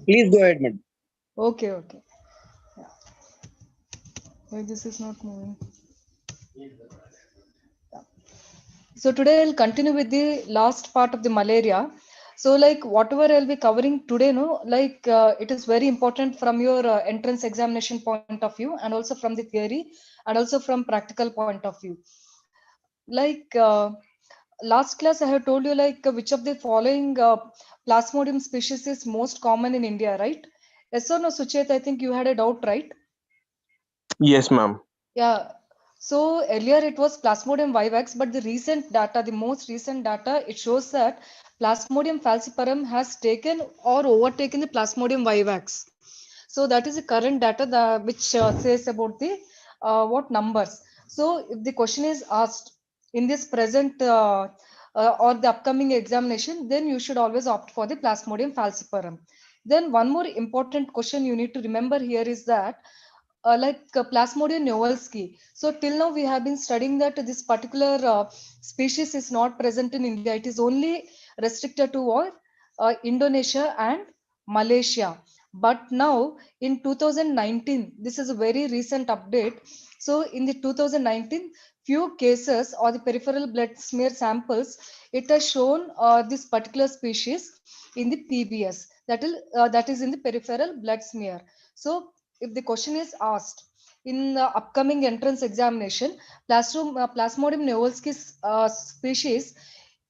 Please go ahead, madam. Okay, okay. Yeah. Why this is not moving? Yeah. So today I'll continue with the last part of the malaria. So like whatever I'll be covering today, no, like it is very important from your entrance examination point of view, and also from the theory, and also from practical point of view. Like last class I have told you like which of the following plasmodium species is most common in India, right? Yes or no, Suchet? I think you had a doubt, right? Yes, ma'am. Yeah. So earlier it was Plasmodium vivax, but the recent data, the most recent data, it shows that Plasmodium falciparum has taken or overtaken the Plasmodium vivax. So that is the current data which says about the what numbers. So if the question is asked in this present or the upcoming examination, then you should always opt for the Plasmodium falciparum. Then one more important question you need to remember here is that Plasmodium novelski. So till now we have been studying that this particular species is not present in India. It is only restricted to what? Indonesia and Malaysia. But now in 2019, this is a very recent update. So in the 2019, few cases or the peripheral blood smear samples, it has shown this particular species in the PBS. That is in the peripheral blood smear. So if the question is asked in the upcoming entrance examination, Plasmodium novelski's species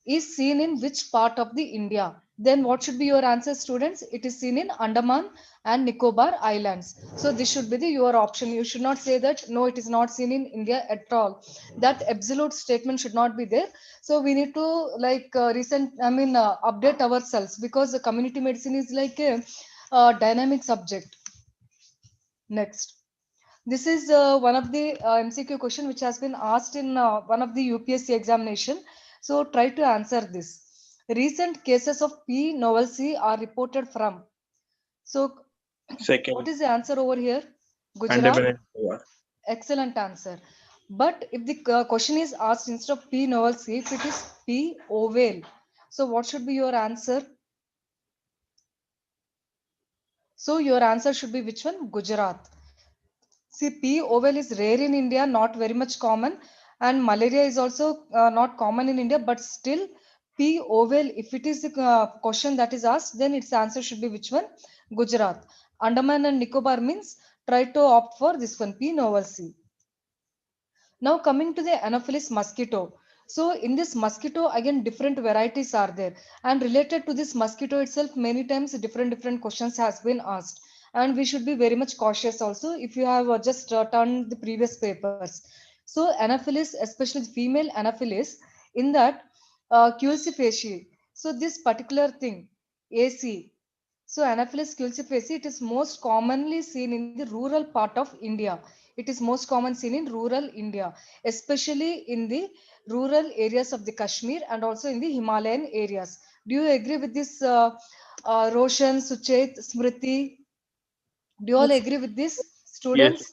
is seen in which part of the India? Then what should be your answer, students? It is seen in Andaman and Nicobar Islands. So this should be your option. You should not say that no, it is not seen in India at all. That absolute statement should not be there. So we need to update ourselves, because the community medicine is like a dynamic subject. Next, this is one of the MCQ question which has been asked in one of the UPSC examination. So try to answer this. Recent cases of P. novelsi are reported from. So what Second, is the answer over here? Gujarat. Andaman and Nicobar. Excellent answer. But if the question is asked instead of P. novelsi, if it is P. ovale, so what should be your answer? So your answer should be which one? Gujarat. See, P. ovale is rare in India, not very much common, and malaria is also not common in India, but still P. ovale, if it is the question that is asked, then its answer should be which one? Gujarat. Andaman and Nicobar means try to opt for this one, P. novelsi. Now coming to the Anopheles mosquito. So in this mosquito, again, different varieties are there. And related to this mosquito itself, many times different questions has been asked. And we should be very much cautious also if you have just turned the previous papers. So Anopheles, especially the female Anopheles, in that Culcifaciae. So this particular thing, AC. So Anopheles culcifaciae, it is most commonly seen in the rural part of India. It is most common seen in rural India, especially in the rural areas of the Kashmir and also in the Himalayan areas. Do you agree with this, Roshan, Suchet, Smriti? Do you all Yes. agree with this, Yes, students?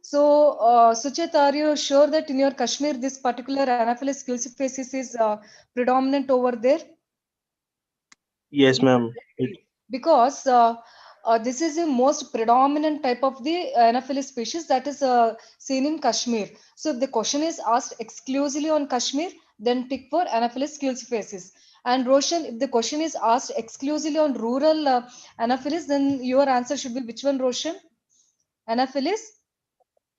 So, Suchet, are you sure that in your Kashmir, this particular Anopheles culcifacius is predominant over there? yes, ma'am. Because this is the most predominant type of the Anopheles species that is seen in Kashmir. So if the question is asked exclusively on Kashmir, then tick for Anopheles culcifacius. And Roshan, if the question is asked exclusively on rural Anopheles, then your answer should be which one, Roshan? Anopheles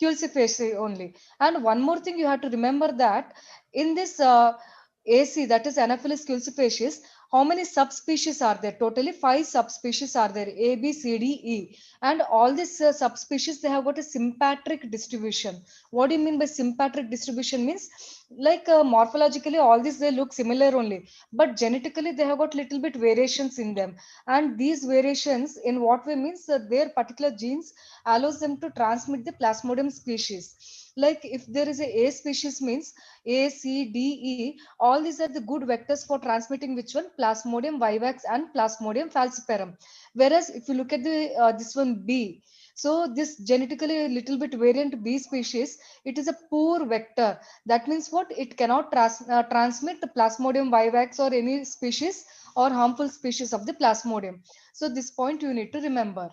culcifaciae only. And one more thing you have to remember that in this AC, that is Anopheles culcifacius, how many subspecies are there? Totally 5 subspecies are there, A, B, C, D, E. And all these subspecies, they have got a sympatric distribution. What do you mean by sympatric distribution? Means like morphologically, all these, they look similar only. But genetically, they have got little bit variations in them. And these variations in what way means their particular genes allows them to transmit the plasmodium species. Like if there is a species means A, C, D, E, all these are the good vectors for transmitting which one? Plasmodium vivax and Plasmodium falciparum. Whereas if you look at the this one B, so this genetically a little bit variant B species, it is a poor vector. That means what? It cannot transmit the Plasmodium vivax or any species or harmful species of the Plasmodium. So this point you need to remember.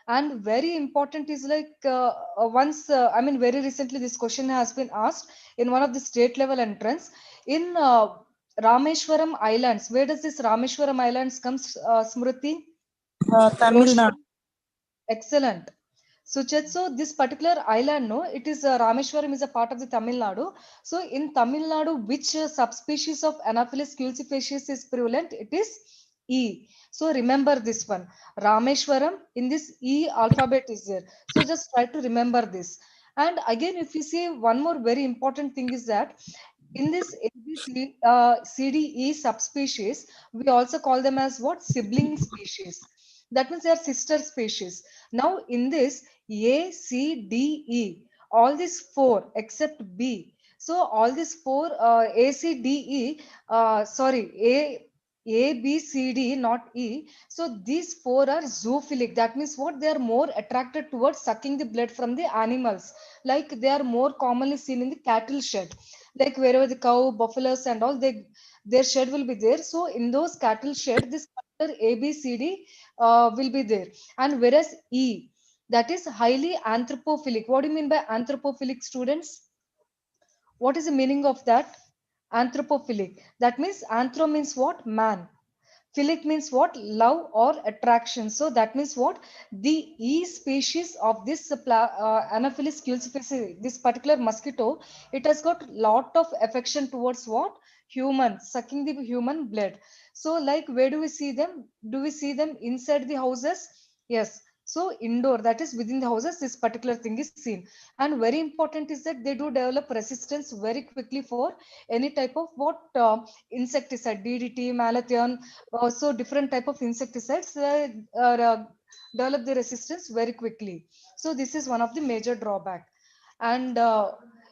And very important is like once I mean very recently this question has been asked in one of the state level entrance in Rameshwaram Islands. Where does this Rameshwaram Islands comes, Smriti? Tamil Nadu. Excellent. Suchet, so this particular island, no, it is Rameshwaram is a part of the Tamil Nadu. So in Tamil Nadu, which subspecies of Anopheles culcifacius is prevalent? It is E. So remember this one. Rameshwaram in this E alphabet is there. So just try to remember this. And again, if you see one more very important thing is that in this ABC, CDE subspecies, we also call them as what? Sibling species. That means they are sister species. Now, in this A, C, D, E, all these four except B. So, all these four A, C, D, E, sorry, A, B, C, D, not E. So, these four are zoophilic. That means what? They are more attracted towards sucking the blood from the animals. Like they are more commonly seen in the cattle shed, like wherever the cow, buffaloes, and all, their shed will be there. So in those cattle shed, this particular ABCD will be there. And whereas E, that is highly anthropophilic. What do you mean by anthropophilic, students? What is the meaning of that? Anthropophilic. That means anthro means what? Man. Philic means what? Love or attraction. So that means what? The E species of this Anopheles culcifacius, this particular mosquito, it has got lot of affection towards what? Human, sucking the human blood. So like where do we see them? Do we see them inside the houses? Yes. So indoor, that is within the houses, this particular thing is seen. And very important is that they do develop resistance very quickly for any type of what insecticide, DDT, malathion, so different type of insecticides develop the resistance very quickly. So this is one of the major drawback. And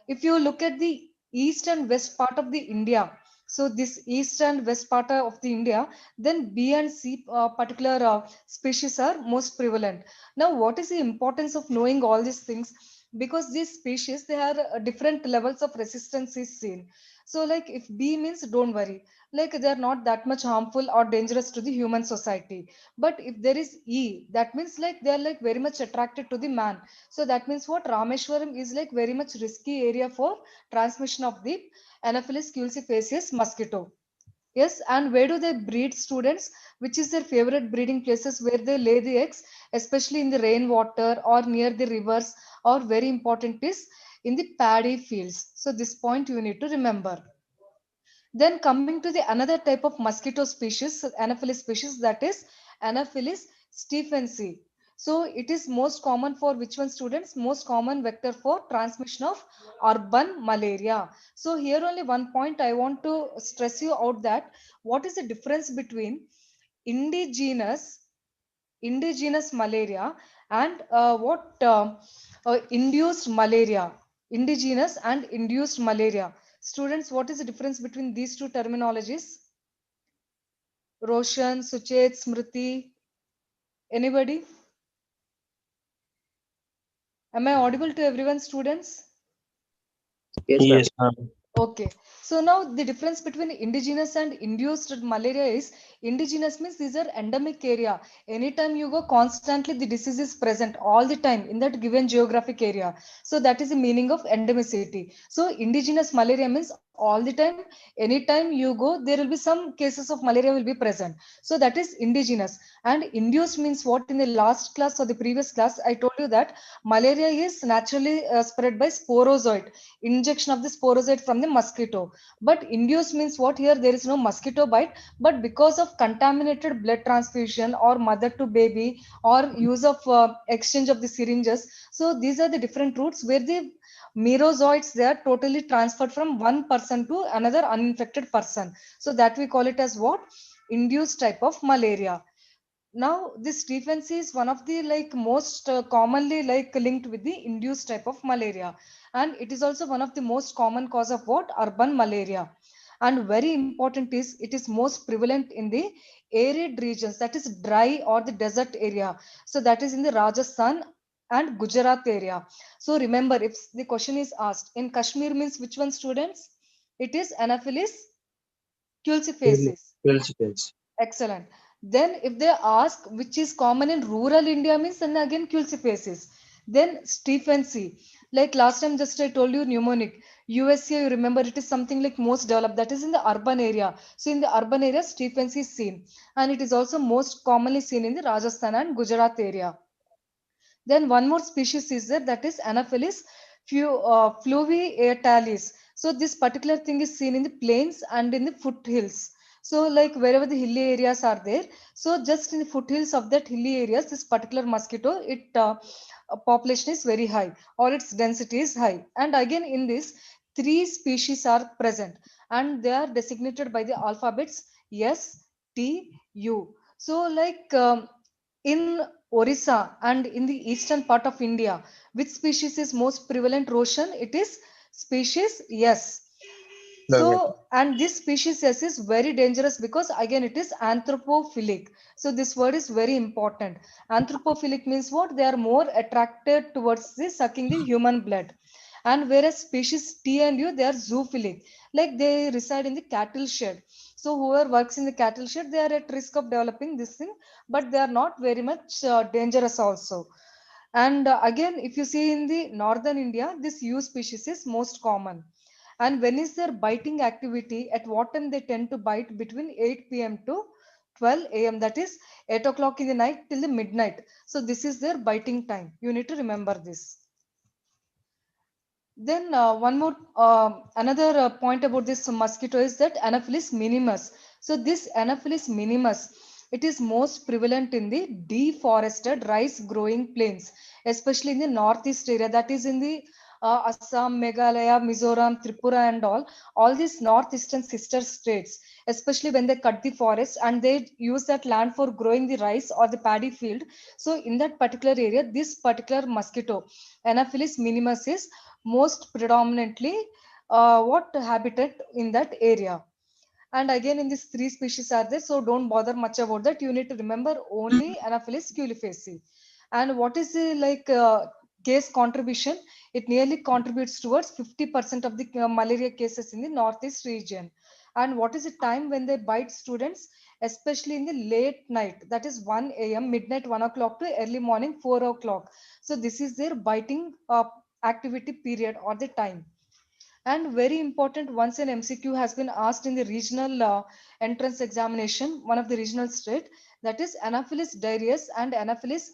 if you look at the east and west part of the India, so this east and west part of the India, then B and C particular species are most prevalent. Now what is the importance of knowing all these things? Because these species, they are different levels of resistance is seen. So like if B means don't worry, like they are not that much harmful or dangerous to the human society. But if there is E, that means like they are like very much attracted to the man. So that means what? Rameshwaram is like very much risky area for transmission of the Anopheles culcifacius mosquito. Yes, and where do they breed, students? Which is their favorite breeding places where they lay the eggs, especially in the rainwater or near the rivers, or very important is in the paddy fields. So this point you need to remember. Then coming to the another type of mosquito species, Anopheles species, that is Anopheles stephensi. So it is most common for which one, students? Most common vector for transmission of urban malaria. So here only one point I want to stress you out, that what is the difference between indigenous indigenous malaria and induced malaria. Indigenous and induced malaria. Students, what is the difference between these two terminologies? Roshan, Suchet, Smriti, anybody? Am I audible to everyone, students? Yes, ma'am. Yes, ma'am. Okay, so now the difference between indigenous and induced malaria is indigenous means these are endemic area. Anytime you go, constantly the disease is present all the time in that given geographic area. So that is the meaning of endemicity. So indigenous malaria means all the time, anytime you go, there will be some cases of malaria will be present. So that is indigenous. And induced means what? In the last class or the previous class, I told you that malaria is naturally spread by sporozoite, injection of the sporozoite from the mosquito. But induced means what? Here there is no mosquito bite, but because of contaminated blood transfusion or mother to baby or use of exchange of the syringes. So these are the different routes where the merozoites, they are totally transferred from one person to another uninfected person. So that we call it as what? Induced type of malaria. Now this stephensi is one of the like most commonly like linked with the induced type of malaria, and it is also one of the most common cause of what? Urban malaria. And very important is it is most prevalent in the arid regions, that is dry or the desert area. So that is in the Rajasthan and Gujarat area. So remember, if the question is asked in Kashmir means which one, students? It is Anopheles culcifacius. Quills. Excellent. Then if they ask which is common in rural India means then again Culcifaces. Then Stephency. Like last time just I told you pneumonic. USA, you remember it is something like most developed. That is in the urban area. So in the urban area, Stephency is seen. And it is also most commonly seen in the Rajasthan and Gujarat area. Then one more species is there, that is Anopheles fluviatilis. So this particular thing is seen in the plains and in the foothills. So like wherever the hilly areas are there, so just in the foothills of that hilly areas, this particular mosquito, it population is very high or its density is high. And again in this, three species are present and they are designated by the alphabets S, T, U. So like in Orissa and in the eastern part of India, which species is most prevalent, Roshan? It is species yes. So, and this species yes is very dangerous because again it is anthropophilic. So this word is very important. Anthropophilic means what? They are more attracted towards the sucking the human blood. And whereas species T and U, they are zoophilic, like they reside in the cattle shed. So whoever works in the cattle shed, they are at risk of developing this thing, but they are not very much dangerous also. And again, if you see in the northern India, this U species is most common. And when is their biting activity? At what time they tend to bite? Between 8 p.m. to 12 a.m. That is 8 o'clock in the night till the midnight. So this is their biting time. You need to remember this. Then one more another point about this mosquito is that Anopheles minimus. So this Anopheles minimus, it is most prevalent in the deforested rice growing plains, especially in the northeast area. That is in the Assam, Meghalaya, Mizoram, Tripura, and all these northeastern sister states, especially when they cut the forest and they use that land for growing the rice or the paddy field. So in that particular area, this particular mosquito, Anopheles minimus, is most predominantly what habitat in that area. And again in these three species are there, so don't bother much about that. You need to remember only Anopheles culifaci. And what is the like case contribution? It nearly contributes towards 50% of the malaria cases in the northeast region. And what is the time when they bite students? Especially in the late night, that is 1 a.m., midnight 1 o'clock to early morning 4 o'clock. So this is their biting activity period or the time. And very important, once an MCQ has been asked in the regional entrance examination, one of the regional state, that is Anopheles diarrheus and Anopheles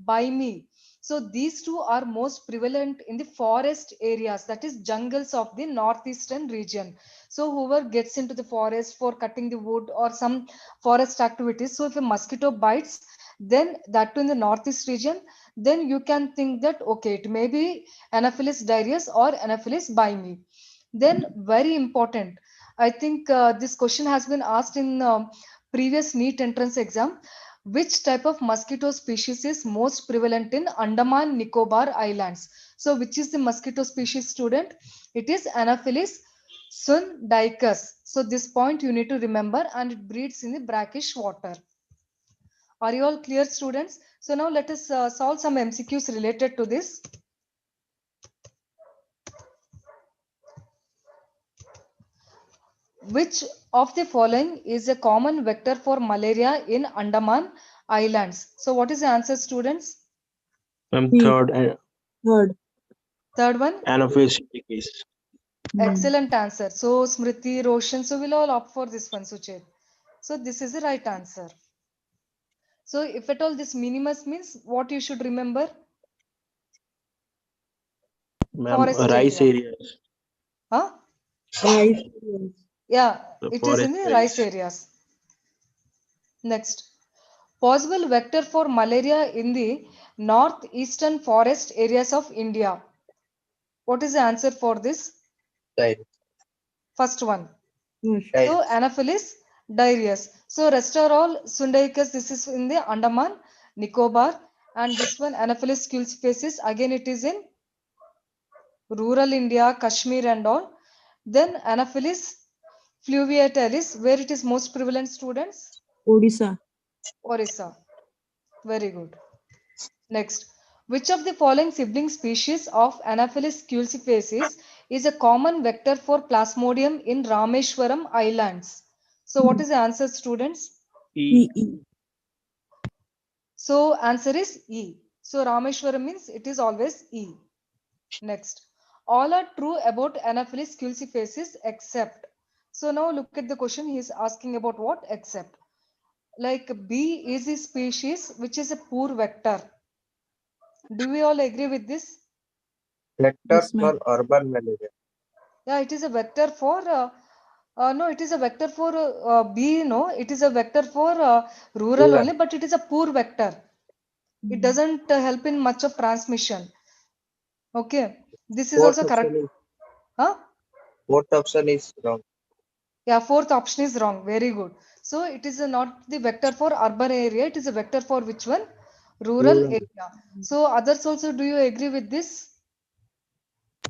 bimi. So these two are most prevalent in the forest areas, that is jungles of the northeastern region. So whoever gets into the forest for cutting the wood or some forest activities, so if a mosquito bites, then that too in the northeast region, then you can think that okay, it may be Anopheles diarrheus or Anopheles bimi. Then very important, I think this question has been asked in previous NEET entrance exam. Which type of mosquito species is most prevalent in Andaman Nicobar Islands? So which is the mosquito species, student? It is Anopheles sundicus. So this point you need to remember, and it breeds in the brackish water. Are you all clear, students? So now let us solve some MCQs related to this. Which of the following is a common vector for malaria in Andaman Islands? So what is the answer, students? Third, Third one? Anopheles case. Excellent answer. So Smriti, Roshan, so we'll all opt for this one, Suchet. So this is the right answer. So if at all this minimus means what you should remember? Ma'am, Forest rice area. areas. Huh? Rice. Yeah, The it is in forest the rice rice. areas. Next. Possible vector for malaria in the northeastern forest areas of India. What is the answer for this? First one. So Anopheles diarrheus. So rest are all Sundaicus. This is in the Andaman, Nicobar, and this one Anopheles culcifacis. Again, it is in rural India, Kashmir, and all. Then Anopheles fluviatilis, where it is most prevalent, students? Odisha. Orissa. Very good. Next, which of the following sibling species of Anopheles culcifacis is a common vector for Plasmodium in Rameshwaram Islands? So what is the answer, students? E. So answer is E. So Rameshwaram means it is always E. Next, all are true about Anopheles culcifacis except. So now look at the question. He is asking about what? Except. Like B is a species which is a poor vector. Do we all agree with this? Vector Yes, for ma'am. urban malaria. Yeah, it is a vector for. No, it is a vector for B. No, it is a vector for rural Rural. only, but it is a poor vector. It doesn't help in much of transmission. Okay, this is Fourth also correct. option is Huh? fourth option is wrong. Yeah, fourth option is wrong. Very good. So it is not the vector for urban area. It is a vector for which one? Rural Rural. area. So others also, do you agree with this?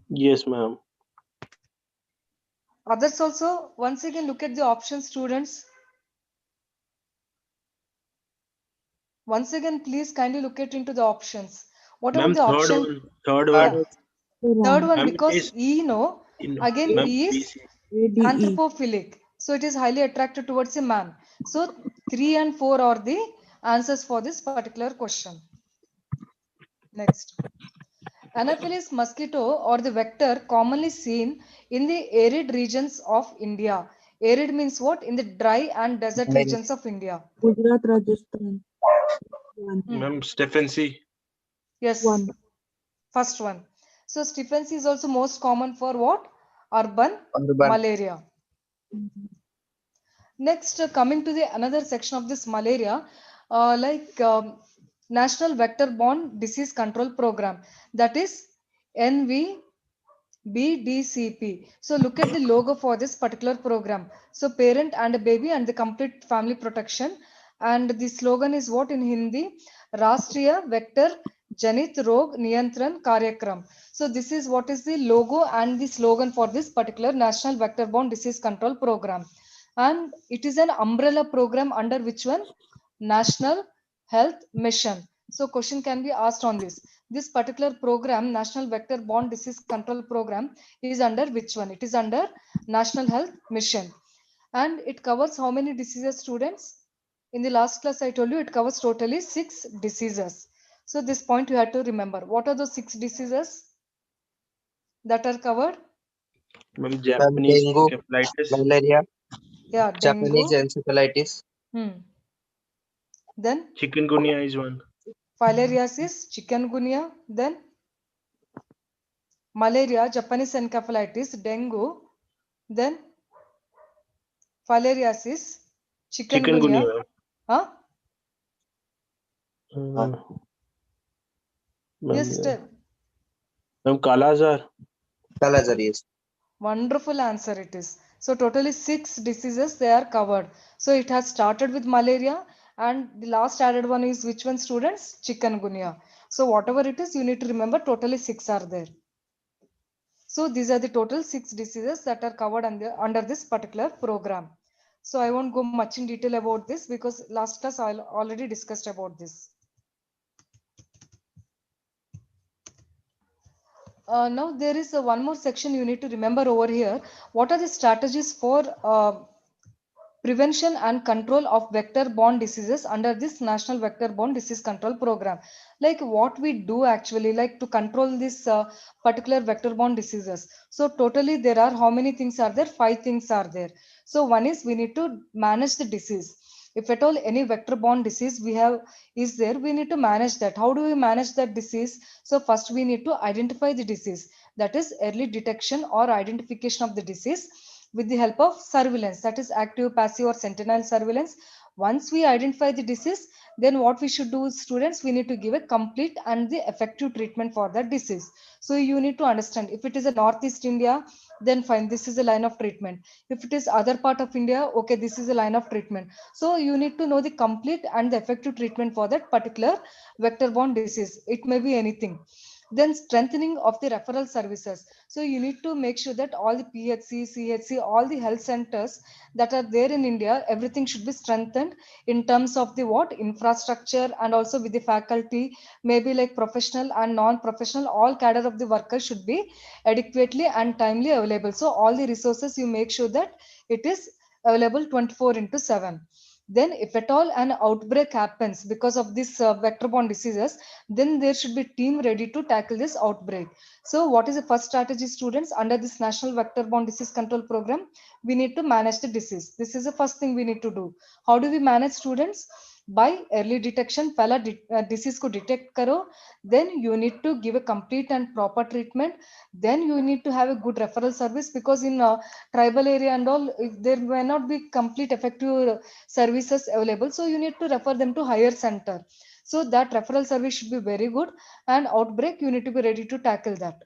Yes, ma'am. Others also, once again, look at the options, students. Once again, please kindly look at into the options. What about Ma'am, the third option? one. Third Third Yeah, one. is third one, Ma'am, it because is E, no, in. again Ma'am, E is BC. ADE. anthropophilic. So it is highly attracted towards a man. So 3 and 4 are the answers for this particular question. Next. Anopheles mosquito or the vector commonly seen in the arid regions of India. Arid means what? In the dry and desert Then regions of India. Gujarat, Rajasthan. One. Ma'am, Stephen C. Yes, One. first one. So Stephens is also most common for what? Urban urban. malaria. Next, coming to the another section of this malaria, like National Vector-Borne Disease Control Program, that is NVBDCP. So look at the logo for this particular program. So parent and a baby and the complete family protection. And the slogan is what in Hindi? Rashtriya Vector Janit Rog Niyantran Karyakram. So this is what is the logo and the slogan for this particular National Vector-Borne Disease Control Program. And it is an umbrella program under which one? National Health Mission. So question can be asked on this. This particular program, National Vector Borne Disease Control Program, is under which one? It is under National Health Mission. And it covers how many diseases, students? In the last class, I told you it covers totally 6 diseases. So this point you have to remember. What are those 6 diseases that are covered? Ma'am, Ma'am, Japanese dengue, encephalitis. malaria, Yeah, Japanese dengue. encephalitis, Then Chikungunya is one. filariasis, chikungunya. Then malaria, Japanese encephalitis, dengue. Then filariasis, chikungunya. Chikungunya. Huh? Ma'am, Yes, ma'am, Kala Azar. Calazarius. wonderful answer it is. So totally 6 diseases they are covered. So it has started with malaria and the last added one is which one, students? Chikungunya. So whatever it is, you need to remember totally 6 are there. So these are the total 6 diseases that are covered under this particular program. So I won't go much in detail about this because last class I already discussed about this. Now there is one more section you need to remember over here. What are the strategies for prevention and control of vector-borne diseases under this National Vector-Borne Disease Control Program? Like what we do actually, like to control this particular vector-borne diseases. So totally there are how many things are there? 5 things are there. So one is we need to manage the disease. If at all any vector-borne disease we have is there, we need to manage that. How do we manage that disease? So first we need to identify the disease, that is early detection or identification of the disease with the help of surveillance, that is active, passive or sentinel surveillance. Once we identify the disease, then what we should do, students, we need to give a complete and the effective treatment for that disease. So you need to understand, if it is a Northeast India, then fine, this is a line of treatment. If it is other part of India, okay, this is a line of treatment. So you need to know the complete and the effective treatment for that particular vector-borne disease. It may be anything. Then strengthening of the referral services. So you need to make sure that all the PHC, CHC, all the health centers that are there in India, everything should be strengthened in terms of the what infrastructure and also with the faculty, maybe like professional and non-professional, all cadre of the workers should be adequately and timely available. So all the resources you make sure that it is available 24/7. Then if at all an outbreak happens because of this vector-borne diseases, then there should be team ready to tackle this outbreak. So what is the first strategy, students? Under this National Vector-Borne Disease Control Program, we need to manage the disease. This is the first thing we need to do. How do we manage, students? By early detection. पहला disease को detect करो, then you need to give a complete and proper treatment. Then you need to have a good referral service, because in tribal area and all, there may not be complete effective services available, so you need to refer them to higher center. So that referral service should be very good, and outbreak you need to be ready to tackle that.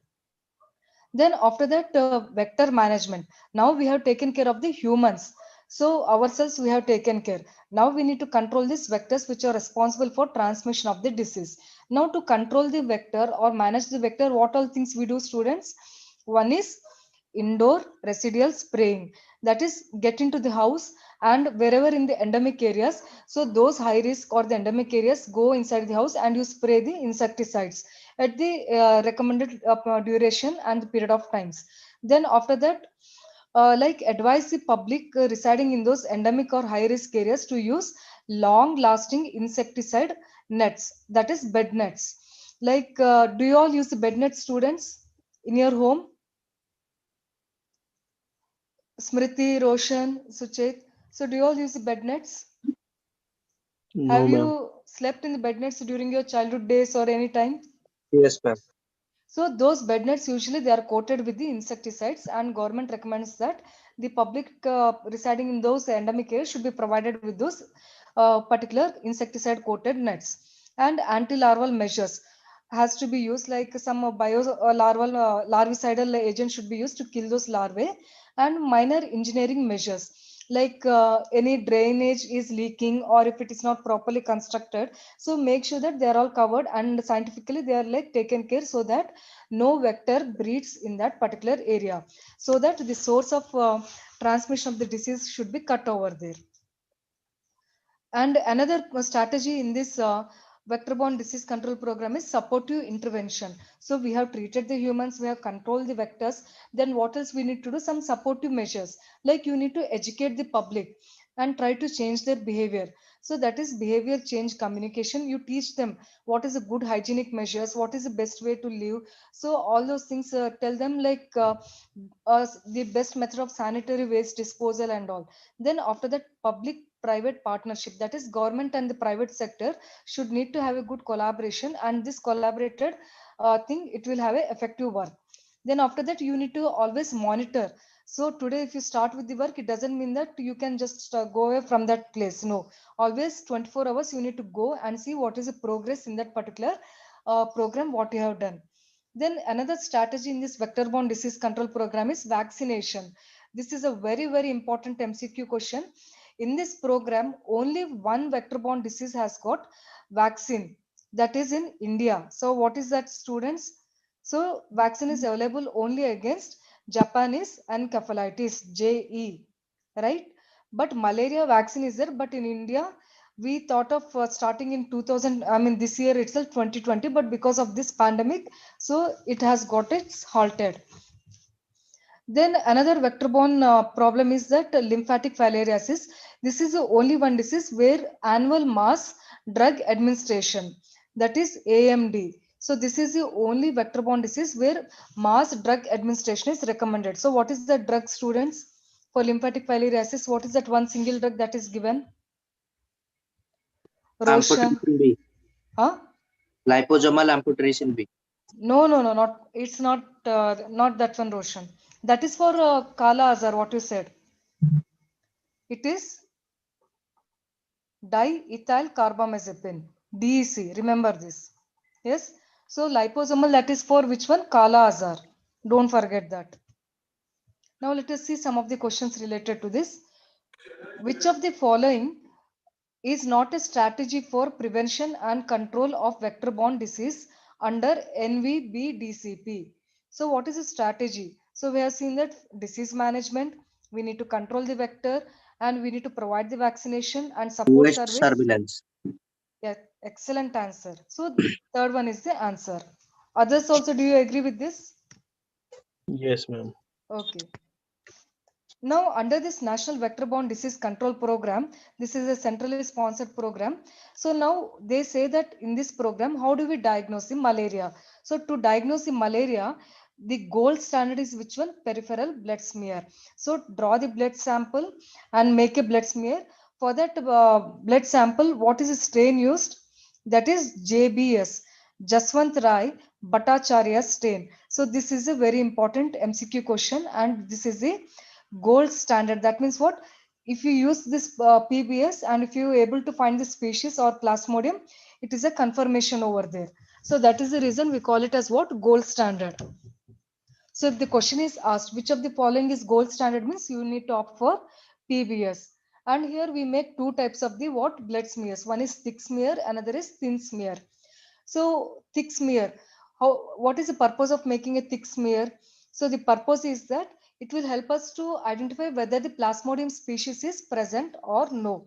Then after that, vector management. Now we have taken care of the humans. So ourselves we have taken care. Now we need to control these vectors which are responsible for transmission of the disease. Now to control the vector or manage the vector, what all things we do, students? One is indoor residual spraying. That is, get into the house and wherever in the endemic areas, so those high risk or the endemic areas, go inside the house and you spray the insecticides at the recommended duration and period of times. Then after that, like advise the public residing in those endemic or high risk areas to use long lasting insecticide nets, that is bed nets. Like do you all use the bed nets, students, in your home? Smriti, Roshan, Suchet. So do you all use the bed nets? No, Have ma'am. you slept in the bed nets during your childhood days or any time? Yes, ma'am. So those bed nets, usually they are coated with the insecticides, and government recommends that the public residing in those endemic areas should be provided with those particular insecticide coated nets. And anti-larval measures has to be used, like some larval larvicidal agent should be used to kill those larvae, and minor engineering measures, like any drainage is leaking or if it is not properly constructed, so make sure that they are all covered and scientifically they are like taken care, so that no vector breeds in that particular area, so that the source of transmission of the disease should be cut over there. And another strategy in this vector-borne disease control program is supportive intervention. So we have treated the humans, we have controlled the vectors. Then what else we need to do? Some supportive measures, like you need to educate the public and try to change their behavior. So that is behavior change communication. You teach them what is a good hygienic measures, what is the best way to live. So all those things, tell them like the best method of sanitary waste disposal and all. Then after that, public private partnership, that is government and the private sector should need to have a good collaboration, and this collaborated thing, it will have a effective work. Then after that, you need to always monitor. So today if you start with the work, it doesn't mean that you can just go away from that place. No, always 24 hours you need to go and see what is the progress in that particular program, what you have done. Then another strategy in this vector-borne disease control program is vaccination. This is a very, very important MCQ question. In this program, only one vector-borne disease has got vaccine, that is in India. So what is that, students? So vaccine is available only against Japanese encephalitis, JE, right? But malaria vaccine is there, but in India, we thought of starting in 2000, I mean this year itself 2020, but because of this pandemic, so it has got its halted. Then another vector-borne problem is that lymphatic filariasis. This is the only one disease where annual mass drug administration, that is AMD. So this is the only vector-borne disease where mass drug administration is recommended. So what is the drug, students, for lymphatic filariasis? What is that one single drug that is given? Roshan? Amphotericin B. Huh? Liposomal amphotericin B. No, not. It's not that one, Roshan. That is for Kala Azar, what you said. It is diethyl carbamazepine, DEC. Remember this. Yes. So liposomal, that is for which one? Kala Azar. Don't forget that. Now let us see some of the questions related to this. Which of the following is not a strategy for prevention and control of vector-borne disease under NVBDCP? So what is a strategy? So we have seen that disease management, we need to control the vector, and we need to provide the vaccination and support Waste service. surveillance. Yeah, excellent answer. So third one is the answer. Others also, do you agree with this? Yes, ma'am. Okay. Now, under this National Vector-Borne Disease Control Program, this is a centrally sponsored program. So now they say that in this program, how do we diagnose the malaria? So to diagnose the malaria, the gold standard is which one? Peripheral blood smear. So draw the blood sample and make a blood smear. For that blood sample, what is the strain used? That is JBS, Jaswant Rai Bhattacharya strain. So this is a very important MCQ question, and this is the gold standard. That means what? If you use this PBS and if you are able to find the species or plasmodium, it is a confirmation over there. So that is the reason we call it as what? Gold standard. So if the question is asked, which of the following is gold standard, means you need to opt for PBS. And here we make two types of the what? Blood smears. One is thick smear, another is thin smear. So thick smear, what is the purpose of making a thick smear? So the purpose is that it will help us to identify whether the plasmodium species is present or no.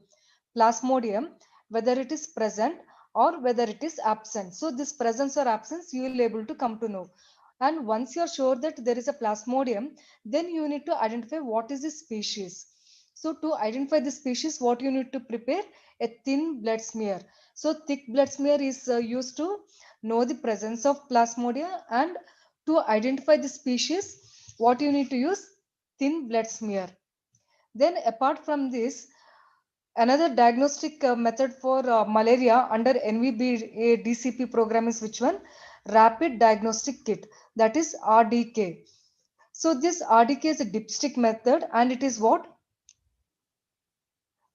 Plasmodium, whether it is present or whether it is absent. So this presence or absence you will be able to come to know. And once you are sure that there is a plasmodium, then you need to identify what is the species. So to identify the species, what you need to prepare? A thin blood smear. So thick blood smear is used to know the presence of plasmodia, and to identify the species, what you need to use? Thin blood smear. Then apart from this, another diagnostic method for malaria under NVB DCP program is which one? Rapid Diagnostic Kit, that is RDK. So this RDK is a dipstick method, and it is what?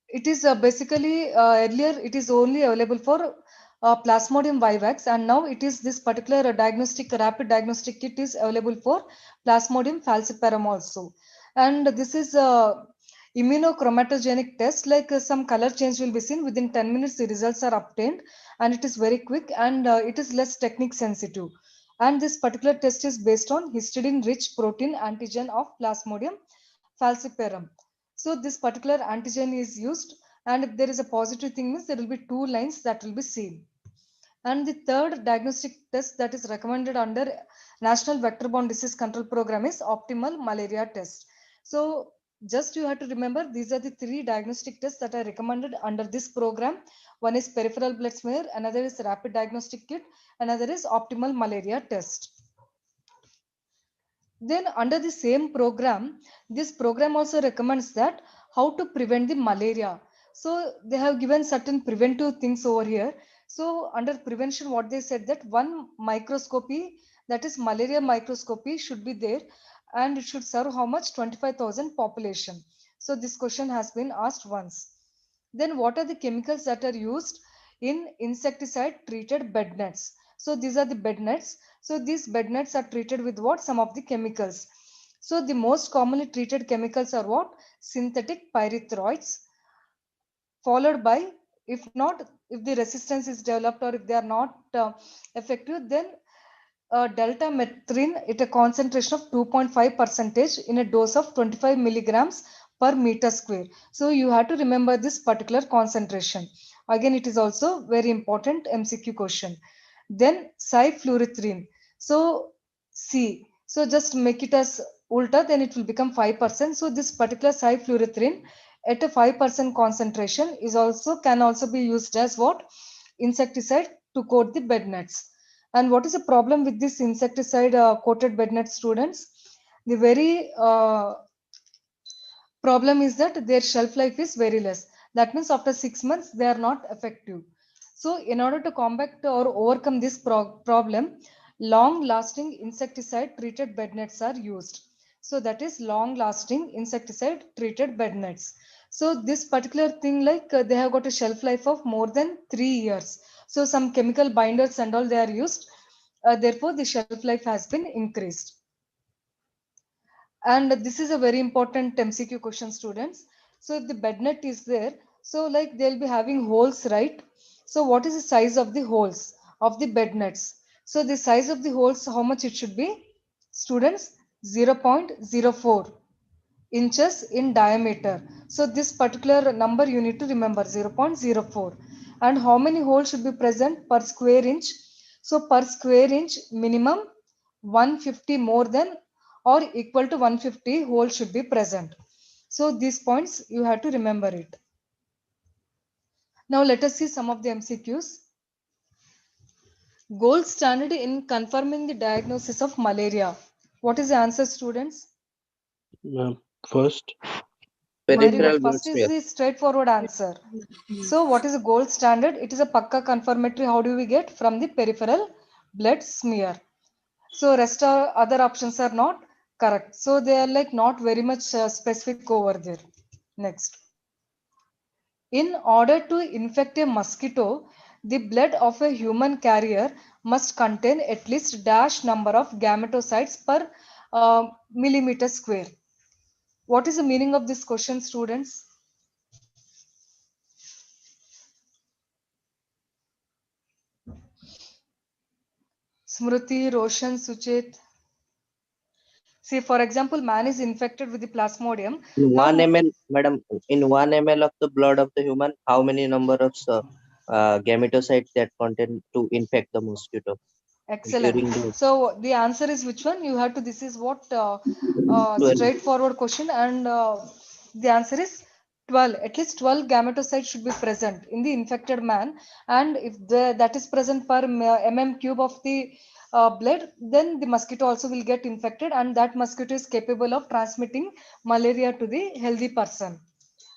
It is basically earlier it is only available for Plasmodium vivax, and now it is this particular diagnostic rapid diagnostic kit is available for Plasmodium falciparum also. And this is a immunochromatogenic test, like some color change will be seen within 10 minutes. The results are obtained, and it is very quick, and it is less technique sensitive. And this particular test is based on histidine rich protein antigen of Plasmodium falciparum. So this particular antigen is used, and if there is a positive thing means there will be two lines that will be seen. And the third diagnostic test that is recommended under National Vector-Borne Disease Control Program is optimal malaria test. So just you have to remember these are the three diagnostic tests that are recommended under this program. One is peripheral blood smear, another is rapid diagnostic kit, another is optimal malaria test. Then under the same program, this program also recommends that how to prevent the malaria. So they have given certain preventive things over here. So under prevention, what they said that one microscopy, that is malaria microscopy, should be there, and it should serve how much? 25,000 population. So this question has been asked once. Then what are the chemicals that are used in insecticide treated bed nets? So these are the bed nets. So these bed nets are treated with what? Some of the chemicals. So the most commonly treated chemicals are what? Synthetic pyrethroids, followed by, if the resistance is developed or if they are not effective, then delta methrine at a concentration of 2.5 percentage in a dose of 25 milligrams per meter square. So you have to remember this particular concentration. Again, it is also very important MCQ question. Then cyfluorithrine. So C. So just make it as ulta, then it will become 5%. So this particular cyfluorithrine at a 5% concentration is also can also be used as what? Insecticide to coat the bed nets. And what is the problem with this insecticide coated bed net, students? The very problem is that their shelf life is very less. That means after 6 months, they are not effective. So in order to combat or overcome this problem, long lasting insecticide treated bed nets are used. So that is long lasting insecticide treated bed nets. So this particular thing, like they have got a shelf life of more than 3 years. So some chemical binders and all they are used. Therefore, the shelf life has been increased. And this is a very important MCQ question, students. So if the bed net is there, so like they'll be having holes, right? So what is the size of the holes of the bed nets? So the size of the holes, how much it should be? Students, 0.04 inches in diameter. So this particular number you need to remember, 0.04. And how many holes should be present per square inch? So per square inch minimum 150 more than or equal to 150 holes should be present. So these points you have to remember it. Now let us see some of the MCQs. Gold standard in confirming the diagnosis of malaria. What is the answer, students? First, Very Peripheral good. blood First is smear. the straightforward answer. So what is a gold standard? It is a pakka confirmatory. How do we get? From the peripheral blood smear. So rest are other options are not correct. So they are like not very much specific over there. Next. In order to infect a mosquito, the blood of a human carrier must contain at least dash number of gametocytes per millimeter square. What is the meaning of this question, students? Smriti, Roshan, Suchit. See, for example, man is infected with the plasmodium. In Now, 1 ml, madam, in 1 ml of the blood of the human, how many number of gametocytes that contain to infect the mosquito excellent. during the So the answer is which one? You have to. This is what 12? straightforward question, and the answer is 12. At least 12 gametocytes should be present in the infected man, and if that is present per mm cube of the blood, then the mosquito also will get infected, and that mosquito is capable of transmitting malaria to the healthy person.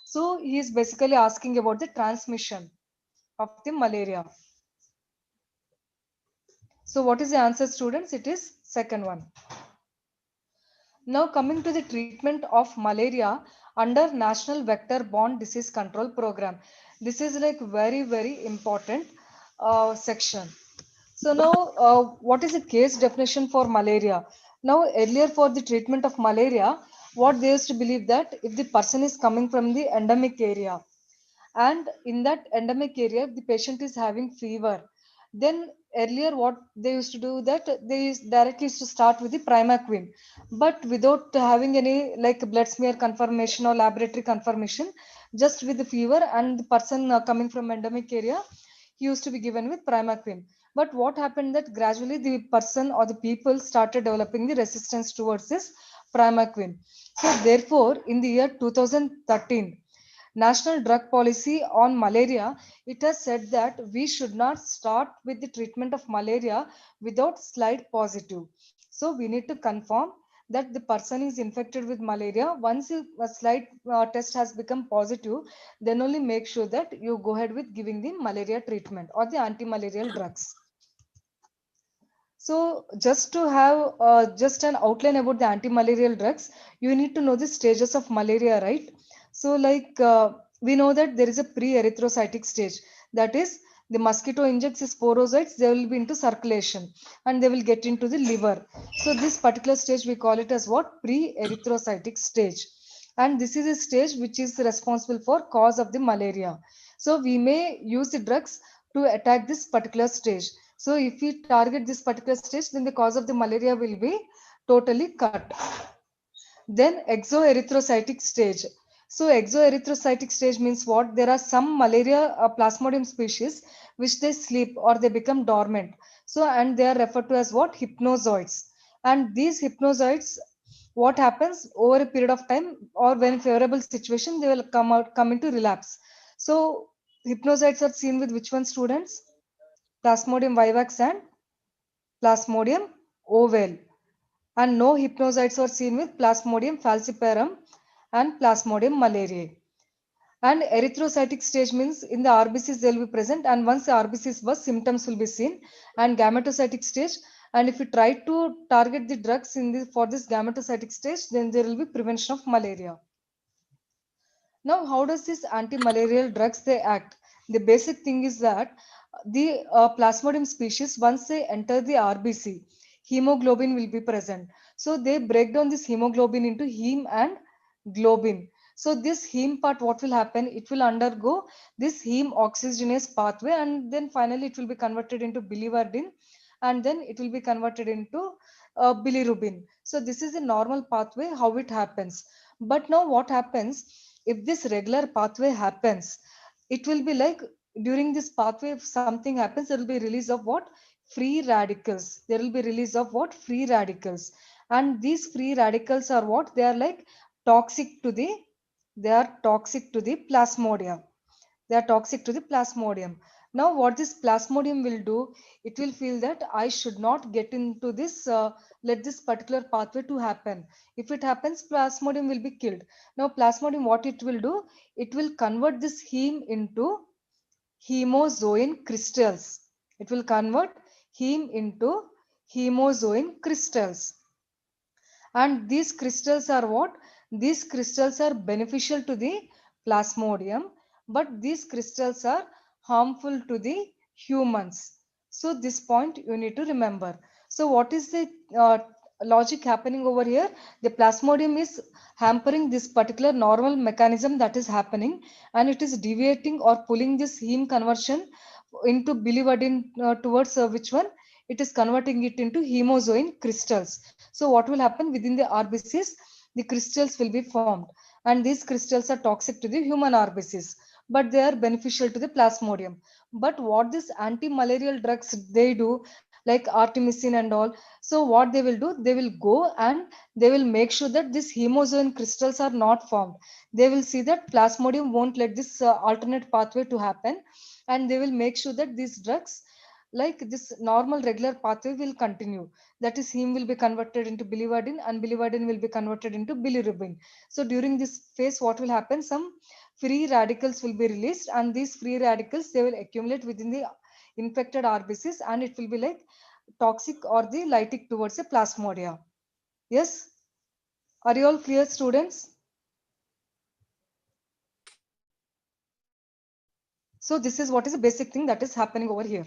So he is basically asking about the transmission of the malaria. So what is the answer, students? It is second one. Now coming to the treatment of malaria under National Vector Borne Disease Control Program. This is like very important section. So now what is the case definition for malaria? Now earlier for the treatment of malaria, what they used to believe that if the person is coming from the endemic area, and in that endemic area the patient is having fever, then earlier what they used to do that they directly used to start with the primaquine, but without having any like blood smear confirmation or laboratory confirmation, just with the fever and the person coming from endemic area, he used to be given with primaquine. But what happened that gradually the person or the people started developing the resistance towards this primaquine. So therefore in the year 2013 National Drug Policy on Malaria, it has said that we should not start with the treatment of malaria without slight positive. So we need to confirm that the person is infected with malaria. Once a slight test has become positive, then only make sure that you go ahead with giving the malaria treatment or the anti-malarial drugs. So just to have just an outline about the anti-malarial drugs, you need to know the stages of malaria, right? So like we know that there is a pre-erythrocytic stage. That is, the mosquito injects its sporozoites, they will be into circulation and they will get into the liver. So this particular stage we call it as what? Pre-erythrocytic stage. And this is a stage which is responsible for cause of the malaria. So we may use the drugs to attack this particular stage. So if we target this particular stage, then the cause of the malaria will be totally cut. Then exoerythrocytic stage. So exoerythrocytic stage means what? There are some malaria plasmodium species which they sleep or they become dormant. So and they are referred to as what? Hypnozoites. And these hypnozoites, what happens over a period of time or when favorable situation, they will come into relapse. So hypnozoites are seen with which one, students? Plasmodium vivax and Plasmodium ovale, and no hypnozoites were seen with Plasmodium falciparum and Plasmodium malariae. And erythrocytic stage means in the RBCs they will be present, and once the RBCs burst, symptoms will be seen. And gametocytic stage, and if we try to target the drugs in this for this gametocytic stage, then there will be prevention of malaria. Now, how does this anti-malarial drugs they act? The basic thing is that the Plasmodium species, once they enter the RBC, hemoglobin will be present. So they break down this hemoglobin into heme and globin. So this heme part, what will happen? It will undergo this heme oxygenase pathway, and then finally it will be converted into biliverdin, and then it will be converted into bilirubin. So this is a normal pathway how it happens. But now what happens? If this regular pathway happens, it will be like during this pathway, if something happens, there will be release of what? Free radicals. There will be release of what? Free radicals. And these free radicals are what? They are like toxic to the they are toxic to the plasmodium. They are toxic to the plasmodium. Now what this plasmodium will do, it will feel that I should not get into this, let this particular pathway to happen. If it happens, plasmodium will be killed. Now plasmodium, what it will do, it will convert this heme into hemozoin crystals. It will convert heme into hemozoin crystals. And these crystals are what? These crystals are beneficial to the plasmodium, but these crystals are harmful to the humans. So this point you need to remember. So what is the logic happening over here? The plasmodium is hampering this particular normal mechanism that is happening, and it is deviating or pulling this heme conversion into biliverdin towards which one? It is converting it into hemozoin crystals. So what will happen within the RBCs? The crystals will be formed, and these crystals are toxic to the human RBCs, but they are beneficial to the plasmodium. But what these anti-malarial drugs they do, like artemisinin and all, so what they will do, they will go and they will make sure that these hemozoin crystals are not formed. They will see that plasmodium won't let this alternate pathway to happen, and they will make sure that these drugs, like this normal regular pathway, will continue. That is, heme will be converted into biliverdin, and biliverdin will be converted into bilirubin. So during this phase, what will happen? Some free radicals will be released, and these free radicals, they will accumulate within the infected RBCs, and it will be like toxic or the lytic towards a plasmodia. Yes, are you all clear, students? So this is what is the basic thing that is happening over here.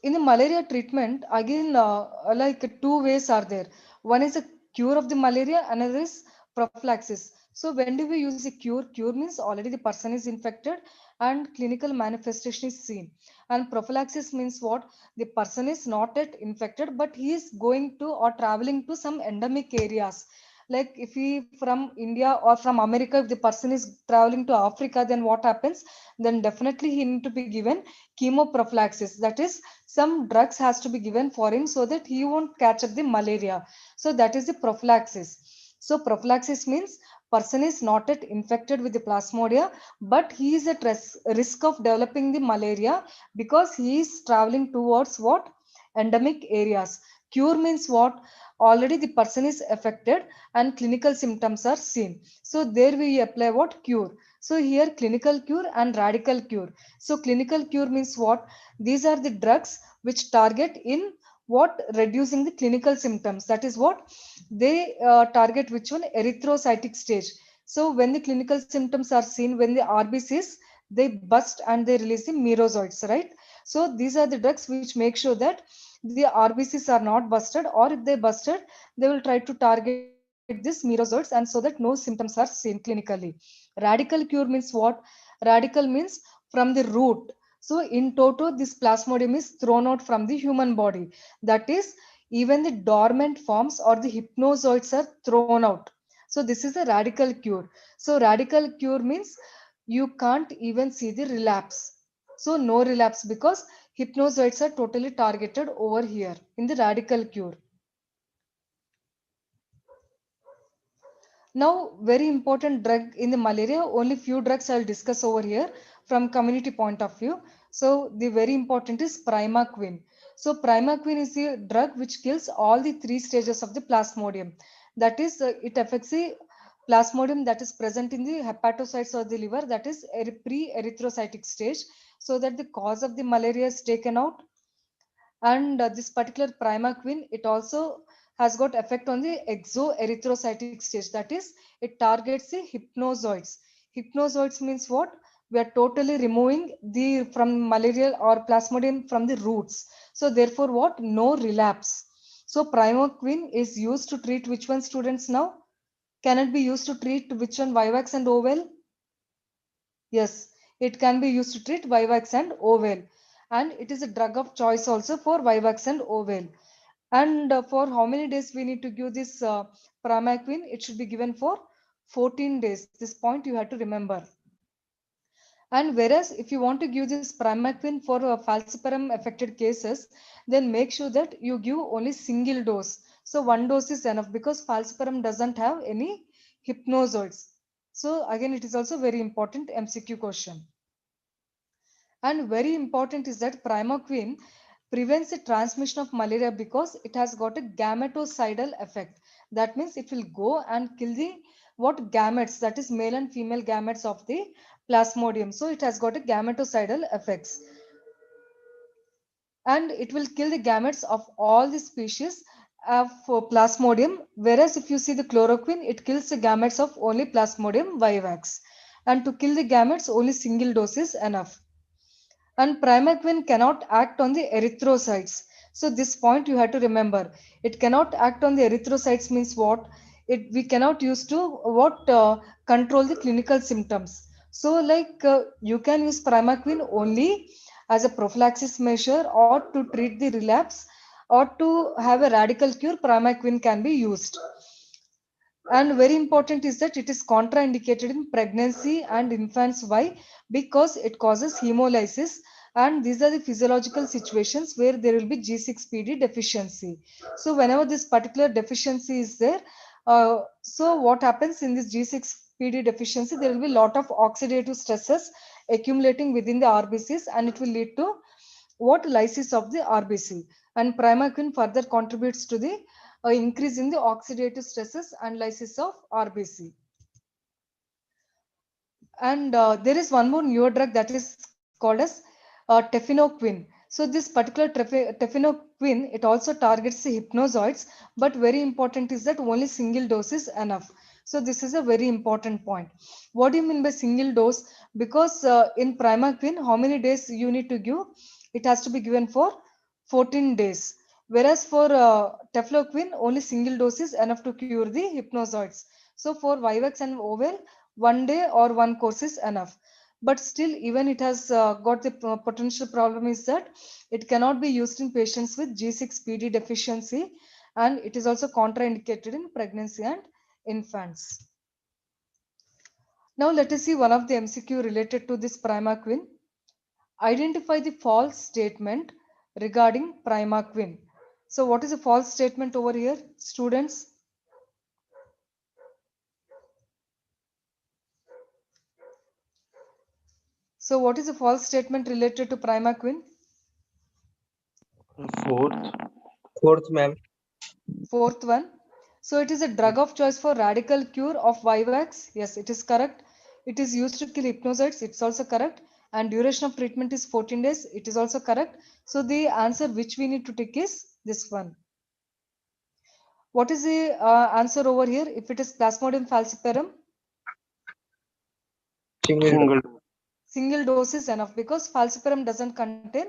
In the malaria treatment, again, like two ways are there. One is a cure of the malaria, another is prophylaxis. So when do we use a cure? Cure means already the person is infected and clinical manifestation is seen. And prophylaxis means what? The person is not yet infected, but he is going to or traveling to some endemic areas. Like if he from India or from America, if the person is traveling to Africa, then what happens? Then definitely he need to be given chemoprophylaxis. That is, some drugs has to be given for him so that he won't catch up the malaria. So that is the prophylaxis. So prophylaxis means person is not yet infected with the plasmodia, but he is at risk of developing the malaria because he is traveling towards what? Endemic areas. Cure means what? Already the person is affected and clinical symptoms are seen. So there we apply what? Cure. So here clinical cure and radical cure. So clinical cure means what? These are the drugs which target in what? Reducing the clinical symptoms. That is what? They target which one? Erythrocytic stage. So when the clinical symptoms are seen, when the RBCs, they burst and they release the merozoites, right? So these are the drugs which make sure that the RBCs are not busted, or if they busted, they will try to target this merozoites, and so that no symptoms are seen clinically. Radical cure means what? Radical means from the root. So in toto, this plasmodium is thrown out from the human body. That is, even the dormant forms or the hypnozoites are thrown out. So this is a radical cure. So radical cure means you can't even see the relapse. So no relapse because hypnozoites are totally targeted over here in the radical cure. Now, very important drug in the malaria, only few drugs I'll discuss over here from community point of view. So the very important is primaquine. So primaquine is the drug which kills all the three stages of the plasmodium. That is, it affects the plasmodium that is present in the hepatocytes or the liver, that is pre-erythrocytic stage, so that the cause of the malaria is taken out. And this particular primaquine, it also has got effect on the exoerythrocytic stage. That is, it targets the hypnozoites. Hypnozoites means what? We are totally removing the from malarial or plasmodium from the roots. So therefore what? No relapse. So primaquine is used to treat which one, students? Now can it be used to treat which one? Vivax and oval? Yes, it can be used to treat Vivax and oval, and it is a drug of choice also for Vivax and oval. And for how many days we need to give this Primaquine? It should be given for 14 days. This point you have to remember. And whereas if you want to give this Primaquine for falciparum affected cases, then make sure that you give only single dose. So 1 dose is enough because falciparum doesn't have any hypnozoids. So again, it is also very important MCQ question. And very important is that primaquine prevents the transmission of malaria because it has got a gametocidal effect. That means it will go and kill the what gametes, that is male and female gametes of the plasmodium. So it has got a gametocidal effects, and it will kill the gametes of all the species of plasmodium. Whereas if you see the chloroquine, it kills the gametes of only plasmodium vivax. And to kill the gametes, only single dose is enough. And primaquine cannot act on the erythrocytes. So this point you have to remember. It cannot act on the erythrocytes means what? We cannot use to control the clinical symptoms. So like you can use primaquine only as a prophylaxis measure or to treat the relapse or to have a radical cure. Primaquine can be used. And very important is that it is contraindicated in pregnancy and infants. Why? Because it causes hemolysis, and these are the physiological situations where there will be G6PD deficiency. So whenever this particular deficiency is there, so what happens in this G6PD deficiency, there will be a lot of oxidative stresses accumulating within the RBCs, and it will lead to what lysis of the RBC. And primaquine further contributes to the increase in the oxidative stresses and lysis of RBC. And there is one more newer drug that is called as tefinoquine. So this particular tefinoquine, it also targets the hypnozoids, but very important is that only single dose is enough. So this is a very important point. What do you mean by single dose? Because in primaquine, how many days you need to give? It has to be given for 14 days. Whereas for tefloquine, only single dose is enough to cure the hypnozoids. So for Vivax and Ovel, 1 day or one course is enough. But still, even it has got the potential problem is that it cannot be used in patients with G6PD deficiency, and it is also contraindicated in pregnancy and infants. Now let us see one of the MCQ related to this primaquine. Identify the false statement regarding primaquine. So what is a false statement over here, students? So what is a false statement related to primaquine? Fourth. Fourth, ma'am. Fourth one. So it is a drug of choice for radical cure of Vivax. Yes, it is correct. It is used to kill hypnozoites. It's also correct. And duration of treatment is 14 days. It is also correct. So the answer which we need to take is this one. What is the answer over here? If it is Plasmodium falciparum, Single. single dose is enough because falciparum doesn't contain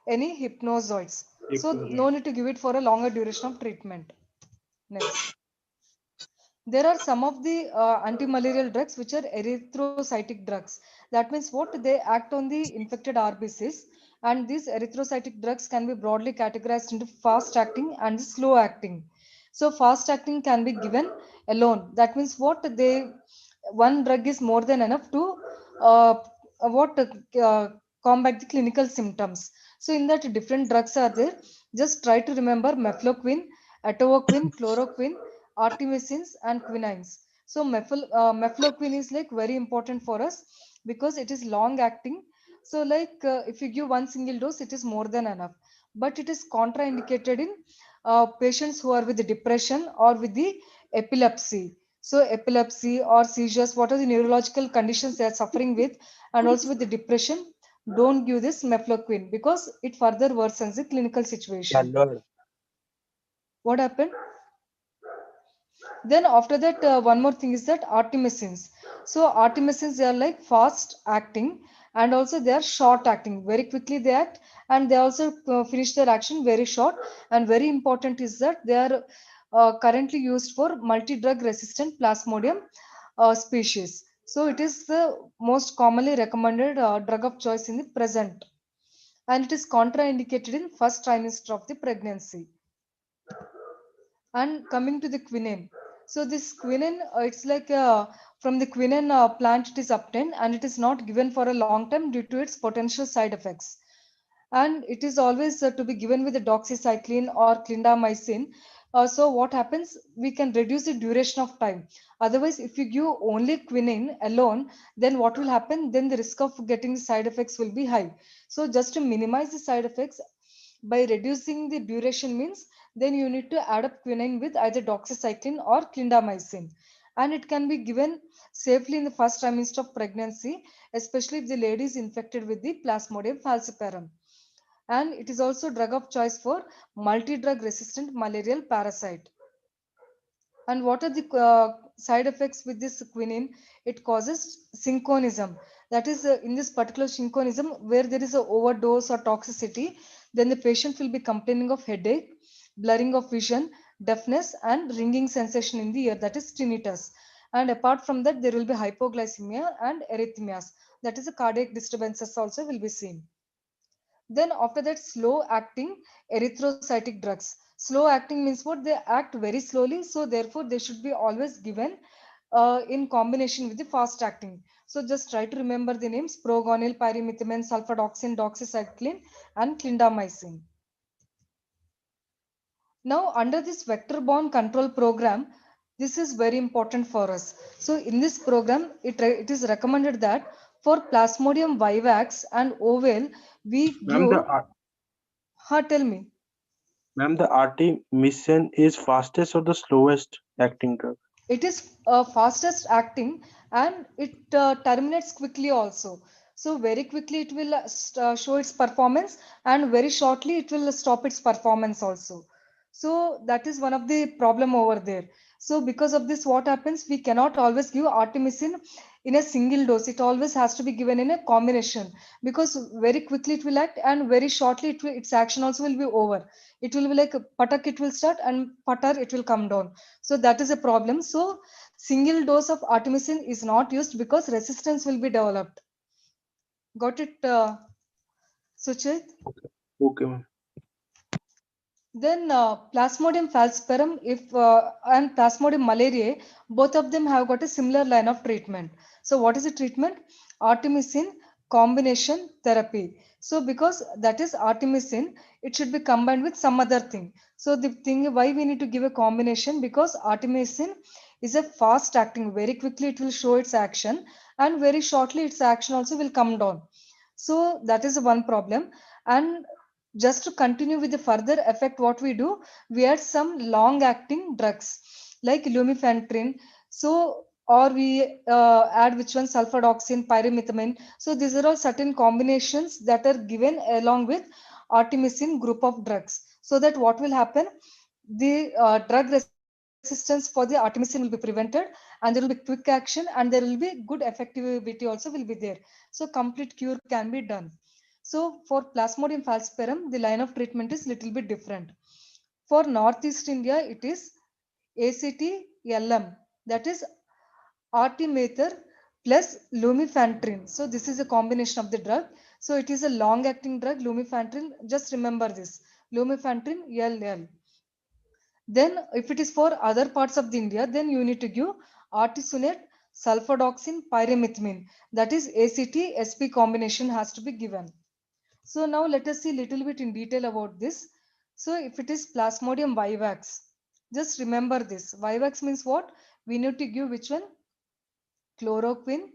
any hypnozoids. So no need to give it for a longer duration of treatment. Next. There are some of the anti-malarial drugs which are erythrocytic drugs. That means what? They act on the infected RBCs, and these erythrocytic drugs can be broadly categorized into fast acting and slow acting. So fast acting can be given alone. That means what? One drug is more than enough to uh, what combat the clinical symptoms. So in that, different drugs are there. Just try to remember mefloquine, atovaquine, chloroquine, artemisins and quinines. So mefloquine is like very important for us because it is long acting. So like if you give one single dose, it is more than enough. But it is contraindicated in patients who are with the depression or with the epilepsy. So epilepsy or seizures, what are the neurological conditions they are suffering with, and also with the depression, don't give this mefloquine because it further worsens the clinical Yeah, situation. Lord. What happened? Then after that, one more thing is that artemisins. So artemisins, they are like fast acting, and also they are short acting. Very quickly they act, and they also finish their action very short. And very important is that they are currently used for multi-drug resistant plasmodium species. So it is the most commonly recommended drug of choice in the present, and it is contraindicated in first trimester of the pregnancy. And coming to the quinine, so this quinine, it's like from the quinine plant it is obtained, and it is not given for a long time due to its potential side effects. And it is always to be given with the doxycycline or clindamycin. So what happens? We can reduce the duration of time. Otherwise, if you give only quinine alone, then what will happen? Then the risk of getting side effects will be high. So just to minimize the side effects by reducing the duration means, then you need to add up quinine with either doxycycline or clindamycin. And it can be given safely in the first trimester of pregnancy, especially if the lady is infected with the Plasmodium falciparum. And it is also drug of choice for multi-drug resistant malarial parasite. And what are the side effects with this quinine? It causes synchronism. That is, in this particular synchronism, where there is a overdose or toxicity, then the patient will be complaining of headache, blurring of vision, deafness, and ringing sensation in the ear, that is tinnitus. And apart from that, there will be hypoglycemia and arrhythmias. That is, the cardiac disturbances also will be seen. Then after that, slow acting erythrocytic drugs. Slow acting means what? They act very slowly, so therefore they should be always given in combination with the fast acting. So just try to remember the names: progonil, pyrimethamine, sulfadoxine, doxycycline, and clindamycin. Now, under this vector-borne control program, this is very important for us. So, in this program, it is recommended that for Plasmodium vivax and oval, we Ma'am, give. Tell me. the artemisinin is fastest or the slowest acting drug? It is fastest acting, and it terminates quickly also. So very quickly it will show its performance, and very shortly it will stop its performance also. So that is one of the problem over there. So because of this, what happens? We cannot always give artemisinin in a single dose. It always has to be given in a combination, because very quickly it will act, and very shortly its action also will be over. It will be like patak, it will start, and patar, it will come down. So that is a problem. So single dose of artemisinin is not used because resistance will be developed. Got it, Suchit? Okay, ma'am. Then Plasmodium falciparum, if and Plasmodium malariae, both of them have got a similar line of treatment. So what is the treatment? Artemisinin combination therapy. So because that is artemisinin, it should be combined with some other thing. So the thing why we need to give a combination, because artemisinin is a fast acting. Very quickly it will show its action, and very shortly its action also will come down. So that is one problem. And just to continue with the further effect, what we do, we add some long acting drugs like lumefantrine. So or we add which one, sulfadoxine, pyrimethamine. So these are all certain combinations that are given along with artemisinin group of drugs, so that what will happen, the drug resistance for the artemisinin will be prevented, and there will be quick action, and there will be good effectivity also will be there. So complete cure can be done. So for Plasmodium falciparum, the line of treatment is little bit different. For Northeast India, it is ACT-LM, that is artemether plus lumefantrine. So this is a combination of the drug. So it is a long-acting drug, lumefantrine. Just remember this, lumefantrine LL. Then if it is for other parts of the India, then you need to give artesunate, sulfadoxine, pyrimethamine. That is ACT-SP combination has to be given. So now let us see little bit in detail about this. So if it is Plasmodium vivax, just remember this. Vivax means what? We need to give which one? Chloroquine,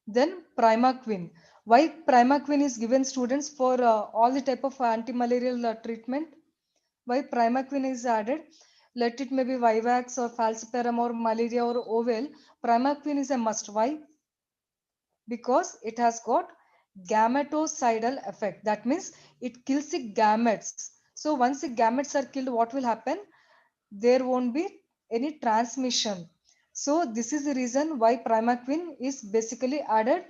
then primaquine. Why primaquine is given, students, for all the type of anti-malarial treatment? Why primaquine is added? Let it may be vivax or falciparum or malaria or oval. Primaquine is a must. Why? Because it has got gametocidal effect. That means it kills the gametes. So once the gametes are killed, what will happen? There won't be any transmission. So this is the reason why primaquine is basically added.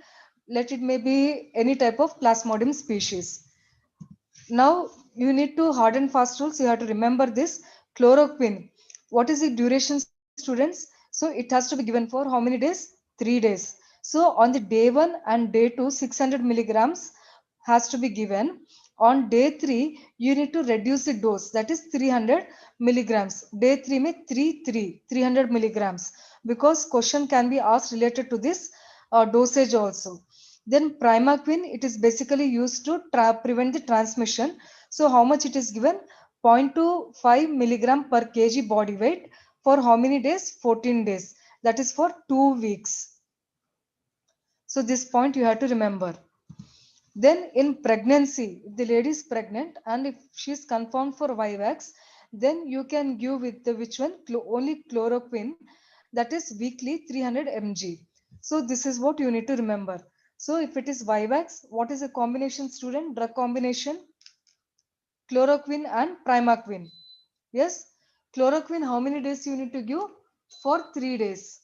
Let it may be any type of Plasmodium species. Now you need to hard and fast rules. You have to remember this. Chloroquine. What is the duration, students? So it has to be given for how many days? 3 days. So on the day 1 and day 2, 600 milligrams has to be given. On day 3, you need to reduce the dose. That is 300 milligrams. Day 3 mein 300 milligrams. Because question can be asked related to this dosage also. Then primaquine, it is basically used to prevent the transmission. So how much it is given? 0.25 milligram per kg body weight for how many days? 14 days. That is for 2 weeks. So this point you have to remember. Then in pregnancy, if the lady is pregnant and if she is confirmed for Vivax, then you can give with the which one? Only chloroquine, that is weekly 300 mg. So this is what you need to remember. So if it is Vivax, what is the combination, student? Drug combination? Chloroquine and primaquine. Yes, chloroquine, how many days you need to give? For 3 days.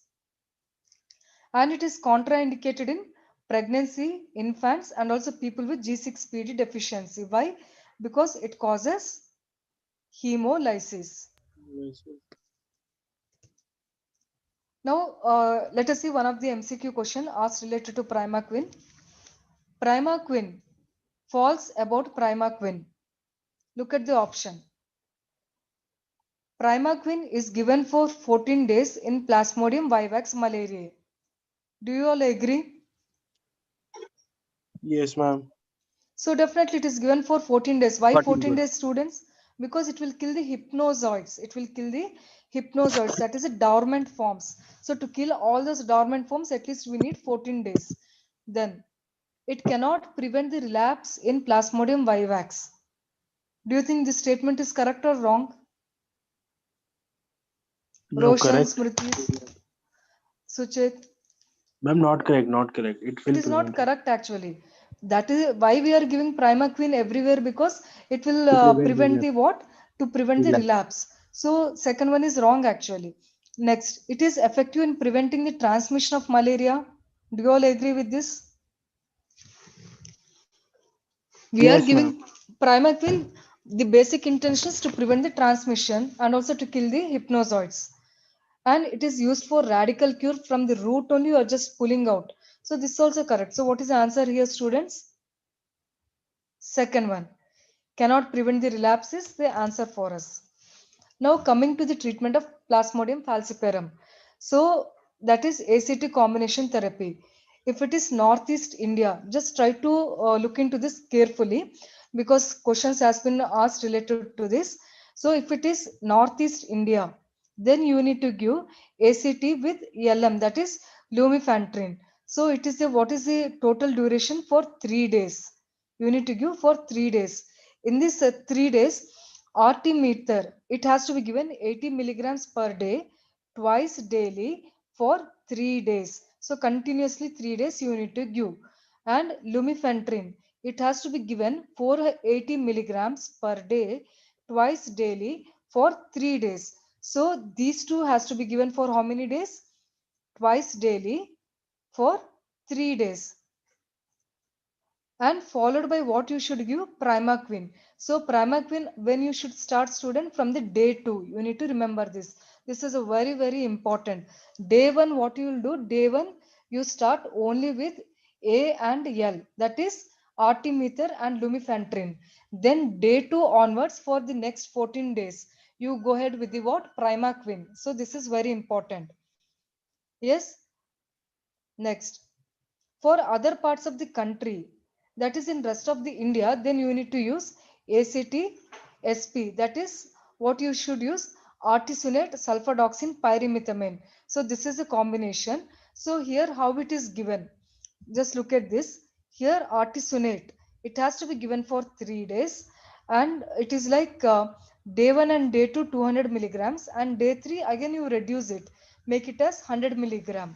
And it is contraindicated in pregnancy, infants, and also people with G6PD deficiency. Why? Because it causes hemolysis. Now, let us see one of the MCQ question asked related to primaquine. Primaquine, false about primaquine. Look at the option. Primaquine is given for 14 days in Plasmodium vivax malariae. Do you all agree? Yes, ma'am. So definitely it is given for 14 days. Why 14 14 days. days, students? Because it will kill the hypnozoites. It will kill the hypnozoites, that is a dormant forms. So to kill all those dormant forms, at least we need 14 days. Then it cannot prevent the relapse in Plasmodium vivax. Do you think this statement is correct or wrong? No, Roshan, correct. Smriti, Suchit. Ma'am, not correct, not correct. It It will is not prevent it. correct actually. That is why we are giving primaquine everywhere, because it will To prevent prevent the relapse. what? To prevent the relapse. So second one is wrong actually. Next, it is effective in preventing the transmission of malaria. Do you all agree with this? We are Yes, ma'am. giving primaquine. The basic intention is to prevent the transmission and also to kill the hypnozoites. And it is used for radical cure from the root only, or just pulling out. So this is also correct. So what is the answer here, students? Second one. Cannot prevent the relapse is the answer for us. Now coming to the treatment of Plasmodium falciparum. So that is ACT combination therapy. If it is Northeast India, just try to look into this carefully, because questions has been asked related to this. So if it is Northeast India, then you need to give ACT with LM, that is lumefantrine. So it is what is the total duration for 3 days? You need to give for 3 days. In this 3 days, RT meter, it has to be given 80 milligrams per day, twice daily for 3 days. So continuously 3 days you need to give. And lumefantrine, it has to be given 480 milligrams per day, twice daily for 3 days. So these two has to be given for how many days? Twice daily for 3 days. And followed by what you should give? Primaquine. So primaquine, when you should start, student, from the day 2. You need to remember this. This is a very, very important. Day 1, what you will do? Day 1, you start only with A and L. That is artemether and lumefantrine. Then day 2 onwards, for the next 14 days, you go ahead with the what? Primaquine. So this is very important. Yes. Next, for other parts of the country, that is in rest of the India, then you need to use ACT SP, that is what you should use, artesunate sulfadoxine pyrimethamine. So this is a combination. So here how it is given, just look at this. Here artesunate, it has to be given for 3 days, and it is like day 1 and day 2 200 milligrams, and day 3 again you reduce it, make it as 100 milligram.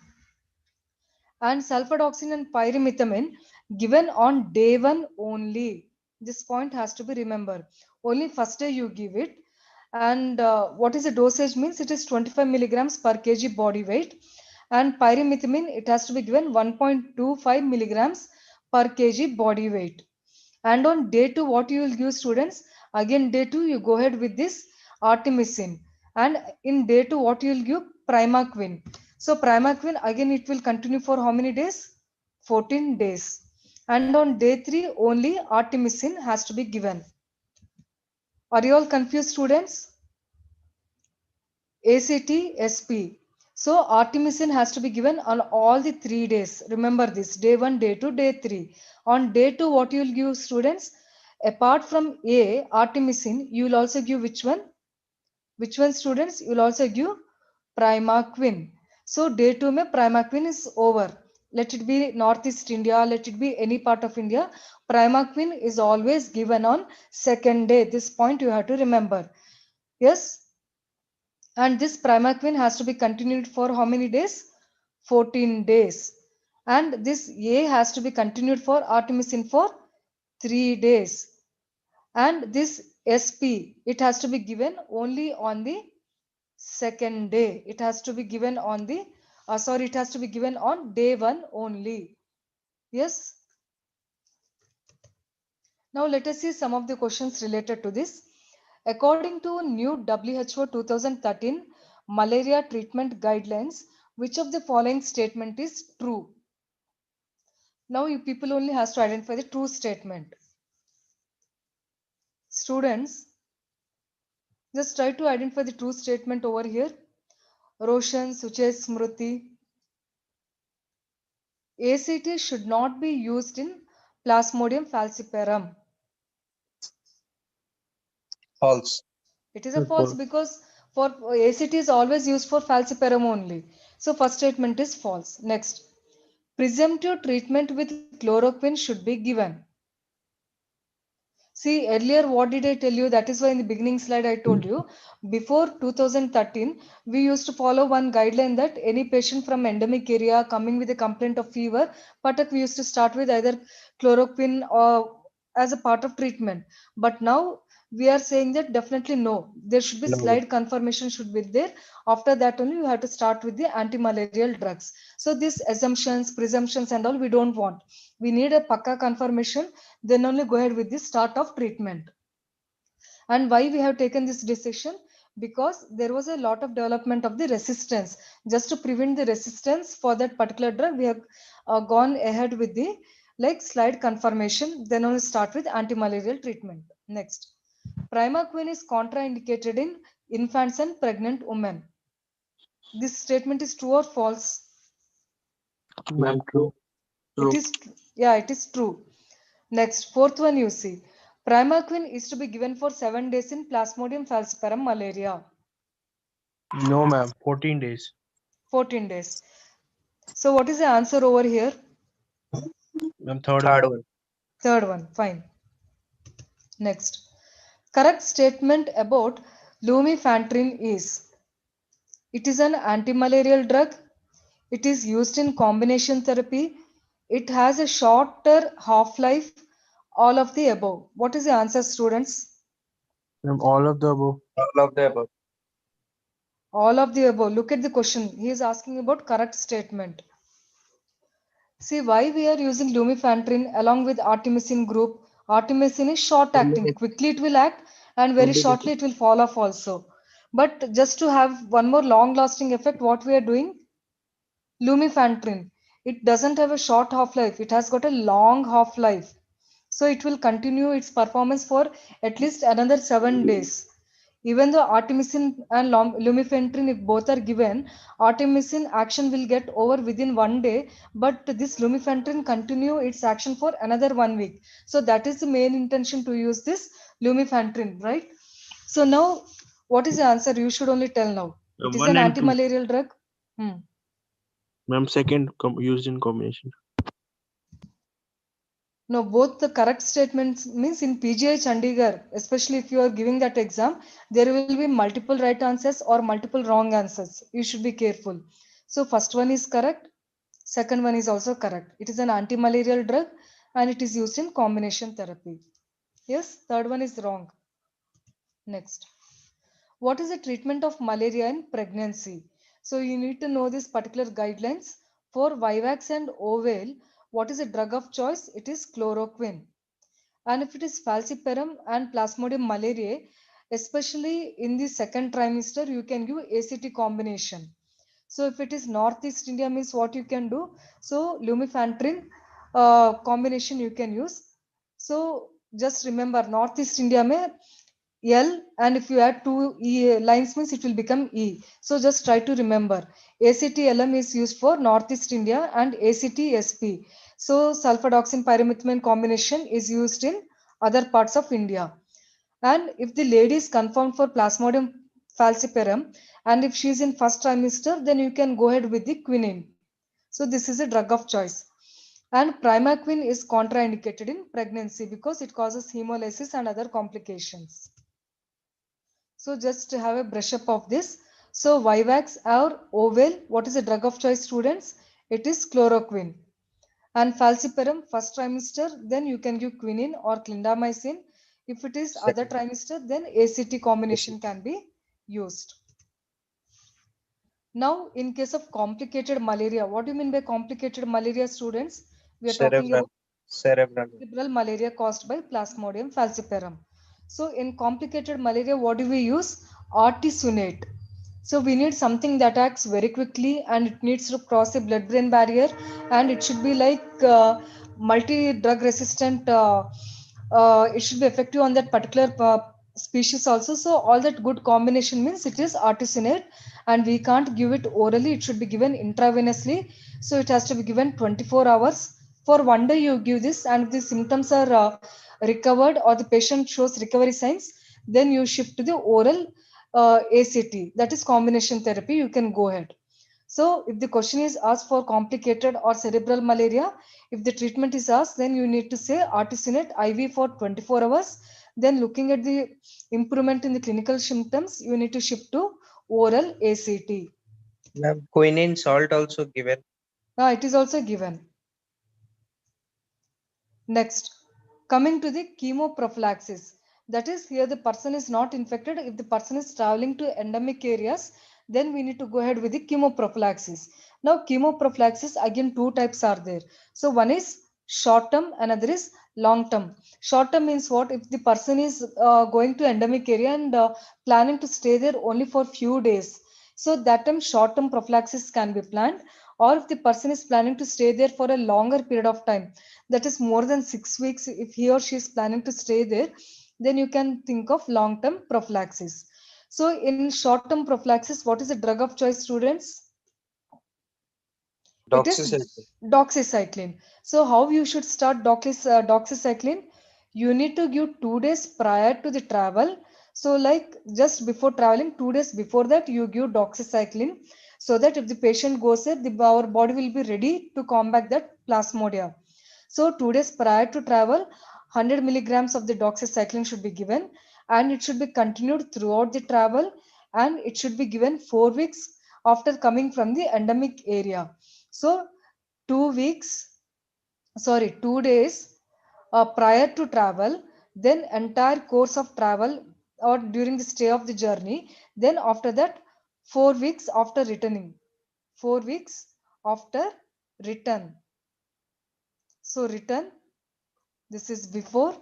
And sulfadoxine and pyrimethamine given on day 1 only. This point has to be remembered. Only first day you give it. And what is the dosage means? It is 25 milligrams per kg body weight. And pyrimethamine, it has to be given 1.25 milligrams per kg body weight. And on day 2, what you will give, students? Again, day 2, you go ahead with this artemisinin. And in day 2, what you will give? Primaquine. So primaquine, again, it will continue for how many days? 14 days. And on day 3, only artemisinin has to be given. Are you all confused, students? ACT, SP. So artemisinin has to be given on all the 3 days. Remember this, day 1, day 2, day 3. On day 2, what you will give, students? apart from A, artemisinin, you will also give which one? Which one, students? You will also give primaquine. So day 2 mein primaquine is over. Let it be Northeast India, let it be any part of India. Primaquine is always given on second day. This point you have to remember. Yes. And this primaquine has to be continued for how many days? 14 days. And this A has to be continued for artemisinin for 3 days. And this SP, it has to be given only on the second day. It has to be given on the, it has to be given on day 1 only. Yes. Now let us see some of the questions related to this. According to new WHO 2013 malaria treatment guidelines, which of the following statement is true? Now you people only has to identify the true statement. Students, just try to identify the true statement over here. Roshan, Suchet, Smriti. ACT should not be used in Plasmodium falciparum. False. It is a false because for ACT is always used for falciparum only. So first statement is false. Next, presumptive treatment with chloroquine should be given. See, earlier, what did I tell you? That is why in the beginning slide I told you, before 2013, we used to follow one guideline that any patient from endemic area coming with a complaint of fever, we used to start with either chloroquine or as a part of treatment. But now we are saying that definitely no, there should be No. slide confirmation should be there. After that only you have to start with the anti-malarial drugs. So these assumptions, presumptions and all we don't want. We need a pakka confirmation, then only go ahead with the start of treatment. And why we have taken this decision? Because there was a lot of development of the resistance. Just to prevent the resistance for that particular drug, we have gone ahead with the slide confirmation, then only start with anti-malarial treatment. Next, primaquine is contraindicated in infants and pregnant women. This statement is true or false? Ma'am, true. It is, yeah, it is true. Next, fourth one you see. Primaquine is to be given for 7 days in Plasmodium falciparum malaria. No, ma'am. 14 days. 14 days. So what is the answer over here? Ma'am, third Third one. one. Third one, fine. Next, correct statement about lumefantrine is, it is an antimalarial drug. It is used in combination therapy. It has a shorter half-life. All of the above. What is the answer, students? Ma'am, all of the above. All of the above. All of the above. Look at the question. He is asking about correct statement. See why we are using lumefantrine along with artemisinin group. Artemisinin is short acting. Quickly it will act and very shortly it will fall off also. But just to have one more long lasting effect, what we are doing? Lumefantrine. It doesn't have a short half-life. It has got a long half-life. So it will continue its performance for at least another 7 days. Even though artemisinin and lumefantrine, if both are given, artemisinin action will get over within 1 day, but this lumefantrine continue its action for another 1 week. So that is the main intention to use this lumefantrine, right? So now, what is the answer? You should only tell now. It is One an and two. anti-malarial drug. Ma'am, second used in combination. No, both the correct statements means in PGI Chandigarh, especially if you are giving that exam, there will be multiple right answers or multiple wrong answers. You should be careful. So first one is correct. Second one is also correct. It is an anti-malarial drug and it is used in combination therapy. Yes, third one is wrong. Next. What is the treatment of malaria in pregnancy? So you need to know these particular guidelines. For Vivax and Oval, what is the drug of choice? It is chloroquine. And if it is falciparum and Plasmodium malariae, especially in the second trimester, you can give ACT combination. So if it is Northeast India means what you can do? So lumefantrine combination you can use. So just remember Northeast India mein L, and if you add two lines means it will become E. So just try to remember. ACT-LM is used for Northeast India and ACT-SP. So sulfadoxine pyrimethamine combination is used in other parts of India. And if the lady is confirmed for Plasmodium falciparum, and if she is in first trimester, then you can go ahead with the quinine. So this is a drug of choice. And primaquine is contraindicated in pregnancy because it causes hemolysis and other complications. So just to have a brush up of this. So Vivax or Ovel, what is the drug of choice, students? It is chloroquine. And falciparum, first trimester, then you can give quinine or clindamycin. If it is other Second. trimester, then ACT combination can be used. Now, in case of complicated malaria, what do you mean by complicated malaria, students? We are talking Cerebral. about Cerebral. cerebral malaria caused by Plasmodium falciparum. So, in complicated malaria, what do we use? Artesunate. So, we need something that acts very quickly and it needs to cross a blood-brain barrier, and it should be like multi-drug resistant. It should be effective on that particular species also. So, all that good combination means it is artesunate, and we can't give it orally. It should be given intravenously. So, it has to be given 24 hours. For one day you give this, and if the symptoms are recovered or the patient shows recovery signs, then you shift to the oral ACT, that is combination therapy. You can go ahead. So if the question is asked for complicated or cerebral malaria, if the treatment is asked, then you need to say artesunate IV for 24 hours. Then looking at the improvement in the clinical symptoms, you need to shift to oral ACT. Ma'am, quinine salt also given. It is also given. Next, coming to the chemoprophylaxis. That is, here the person is not infected. If the person is traveling to endemic areas, then we need to go ahead with the chemoprophylaxis. Now, chemoprophylaxis, again, two types are there. So, one is short term, another is long term. Short term means what? If the person is going to endemic area and planning to stay there only for few days. So, that time short term prophylaxis can be planned. Or if the person is planning to stay there for a longer period of time, that is more than 6 weeks, if he or she is planning to stay there, then you can think of long term prophylaxis. So in short term prophylaxis, what is the drug of choice, students? It is Doxycycline. doxycycline. So how you should start doxycycline? You need to give 2 days prior to the travel. So like just before traveling, 2 days before that, you give doxycycline, so that if the patient goes there, our body will be ready to combat that plasmodia. So 2 days prior to travel, 100 milligrams of the doxycycline should be given, and it should be continued throughout the travel, and it should be given 4 weeks after coming from the endemic area. So 2 weeks, sorry, 2 days prior to travel, then entire course of travel or during the stay of the journey, then after that 4 weeks after returning, 4 weeks after return. So return, this is before,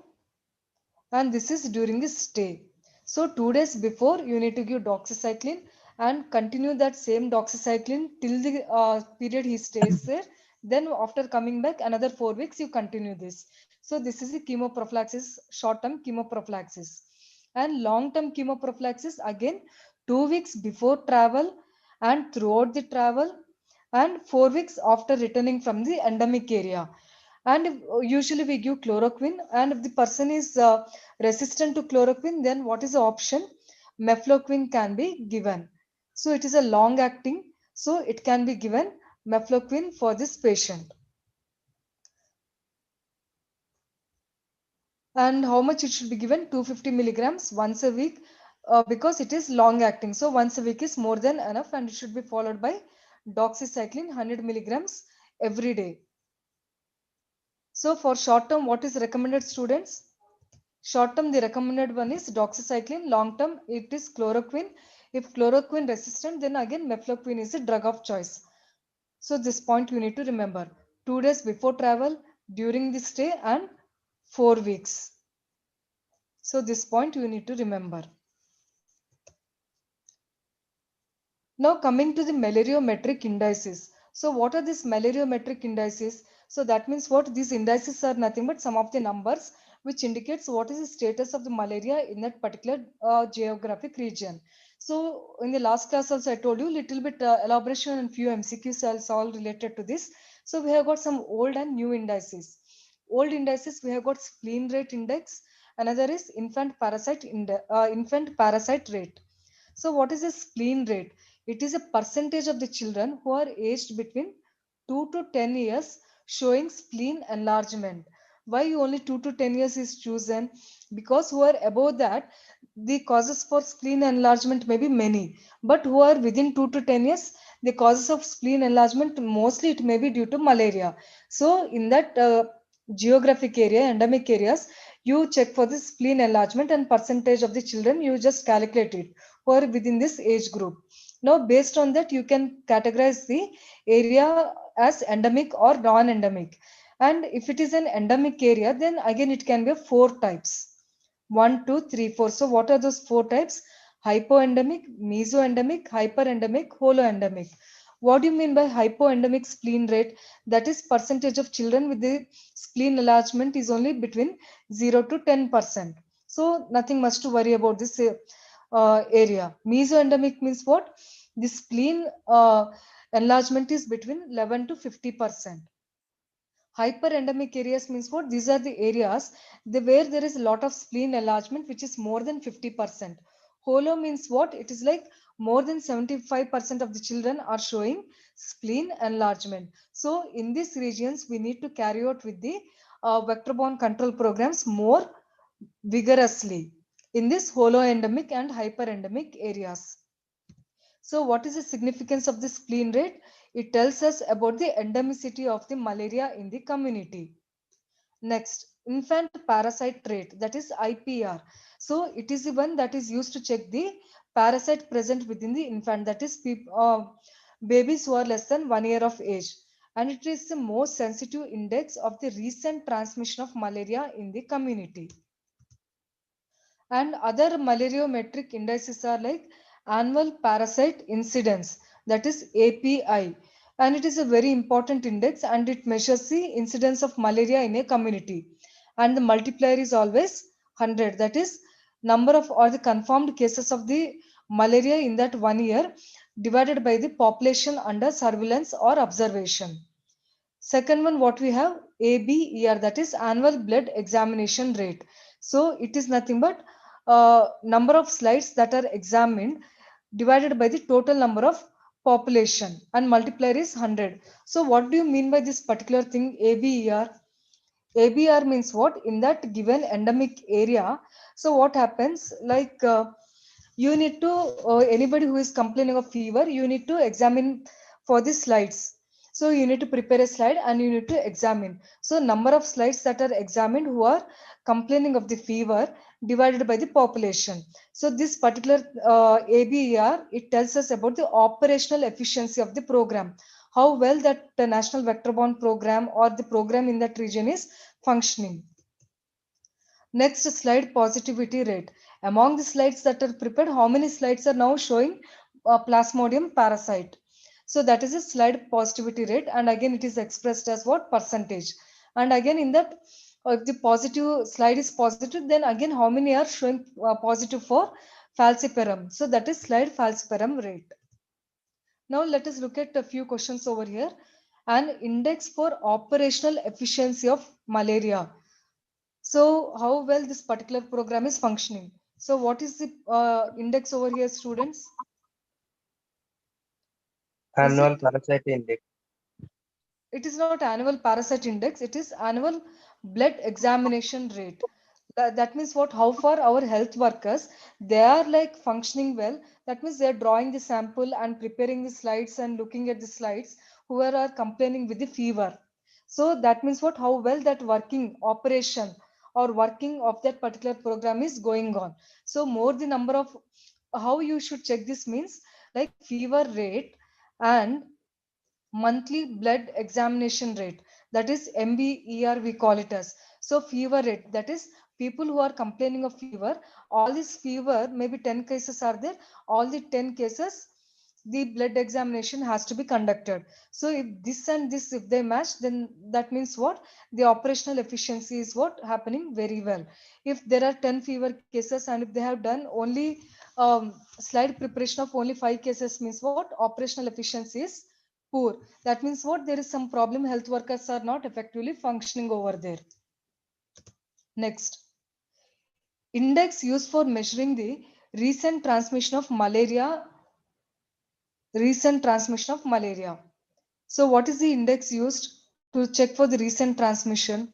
and this is during the stay. So 2 days before, you need to give doxycycline and continue that same doxycycline till the period he stays there. Then after coming back another 4 weeks, you continue this. So this is the chemoprophylaxis, short-term chemoprophylaxis. And long-term chemoprophylaxis, again 2 weeks before travel and throughout the travel, and 4 weeks after returning from the endemic area. And usually we give chloroquine, and if the person is resistant to chloroquine, then what is the option? Mefloquine can be given. So it is a long acting, so it can be given mefloquine for this patient. And how much it should be given? 250 milligrams once a week, because it is long acting. So once a week is more than enough, and it should be followed by doxycycline 100 milligrams every day. So for short term, what is recommended, students? Short term, the recommended one is doxycycline. Long term, it is chloroquine. If chloroquine resistant, then again mefloquine is a drug of choice. So this point you need to remember. 2 days before travel, during the stay, and 4 weeks. So this point you need to remember. Now coming to the malariometric indices. So what are these malariometric indices? So that means what? These indices are nothing but some of the numbers which indicates what is the status of the malaria in that particular geographic region. So in the last class also I told you little bit elaboration and few MCQs all related to this. So we have got some old and new indices. Old indices, we have got spleen rate index, Another is infant parasite rate. So what is a spleen rate? It is a percentage of the children who are aged between 2 to 10 years showing spleen enlargement. Why only 2 to 10 years is chosen? Because who are above that, the causes for spleen enlargement may be many. But who are within 2 to 10 years, the causes of spleen enlargement, mostly it may be due to malaria. So in that geographic area, endemic areas, you check for the spleen enlargement and percentage of the children, you just calculate it who are within this age group. Now, based on that, you can categorize the area as endemic or non-endemic. And if it is an endemic area, then again it can be 4 types. 1, 2, 3, 4. So what are those 4 types? Hypoendemic, mesoendemic, hyperendemic, holoendemic. What do you mean by hypoendemic spleen rate? That is percentage of children with the spleen enlargement is only between 0 to 10%. So nothing much to worry about this area. Mesoendemic means what? The spleen enlargement is between 11 to 50%. Hyperendemic areas means what? These are the areas where there is a lot of spleen enlargement, which is more than 50%. Holo means what? It is like more than 75% of the children are showing spleen enlargement. So in these regions, we need to carry out with the vector-borne control programs more vigorously in this holoendemic and hyperendemic areas. So what is the significance of the spleen rate? It tells us about the endemicity of the malaria in the community. Next, infant parasite rate, that is IPR. So it is the one that is used to check the parasite present within the infant, that is babies who are less than 1 year of age. And it is the most sensitive index of the recent transmission of malaria in the community. And other malariometric indices are like annual parasite incidence, that is API. And it is a very important index and it measures the incidence of malaria in a community. And the multiplier is always 100, that is number of or the confirmed cases of the malaria in that 1 year divided by the population under surveillance or observation. Second one, what we have, ABER, that is annual blood examination rate. So it is nothing but number of slides that are examined divided by the total number of population and multiplier is 100. So what do you mean by this particular thing, ABER? ABR means what? In that given endemic area. So what happens, like you need to, anybody who is complaining of fever, you need to examine for the slides. So you need to prepare a slide and you need to examine. So number of slides that are examined who are complaining of the fever divided by the population. So this particular ABER, it tells us about the operational efficiency of the program, how well that the national vector-borne program or the program in that region is functioning. Next slide, positivity rate. Among the slides that are prepared, how many slides are now showing Plasmodium parasite? So that is a slide positivity rate, and again it is expressed as what? Percentage. And again in that, if the positive slide is positive, then again how many are showing positive for falciparum? So that is slide falciparum rate. Now let us look at a few questions over here. An index for operational efficiency of malaria. So how well this particular program is functioning. So what is the index over here, students? Is Annual it? parasite index. It is not annual parasite index. It is annual blood examination rate. That means what? How far our health workers, they are like functioning well. That means they are drawing the sample and preparing the slides and looking at the slides. Whoever are complaining with the fever. So that means what? How well that working operation or working of that particular program is going on. So more the number of, how you should check this means like fever rate and monthly blood examination rate, that is MBER we call it as. So fever rate, that is people who are complaining of fever, all this fever, maybe 10 cases are there, all the 10 cases the blood examination has to be conducted. So if this and this, if they match, then that means what? The operational efficiency is what? Happening very well. If there are 10 fever cases and if they have done only slide preparation of only 5 cases, means what? Operational efficiency is poor. That means what? There is some problem, health workers are not effectively functioning over there. Next, Index used for measuring the recent transmission of malaria. Recent transmission of malaria. So what is the index used to check for the recent transmission?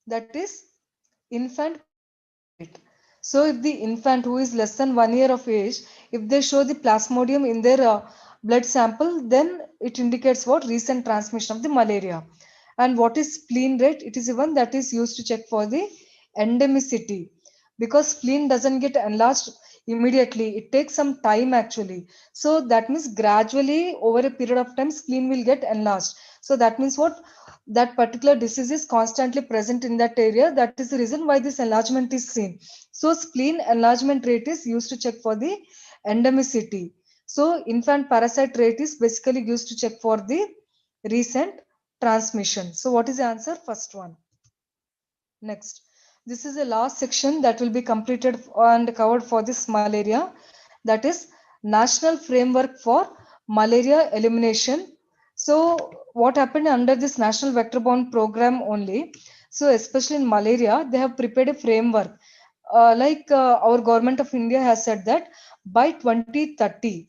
That is infant parasite rate. So if the infant who is less than 1 year of age, if they show the plasmodium in their blood sample, then it indicates what recent transmission of the malaria. And what is spleen rate? It is the one that is used to check for the endemicity, because spleen doesn't get enlarged immediately. It takes some time actually. So that means gradually over a period of time, spleen will get enlarged. So that means what? That particular disease is constantly present in that area. That is the reason why this enlargement is seen. So spleen enlargement rate is used to check for the endemicity. So infant parasite rate is basically used to check for the recent transmission. So what is the answer? First one. Next, this is the last section that will be completed and covered for this malaria. That is National Framework for Malaria Elimination. So what happened under this National Vector-Borne Program only? So especially in malaria, they have prepared a framework. Our government of India has said that by 2030,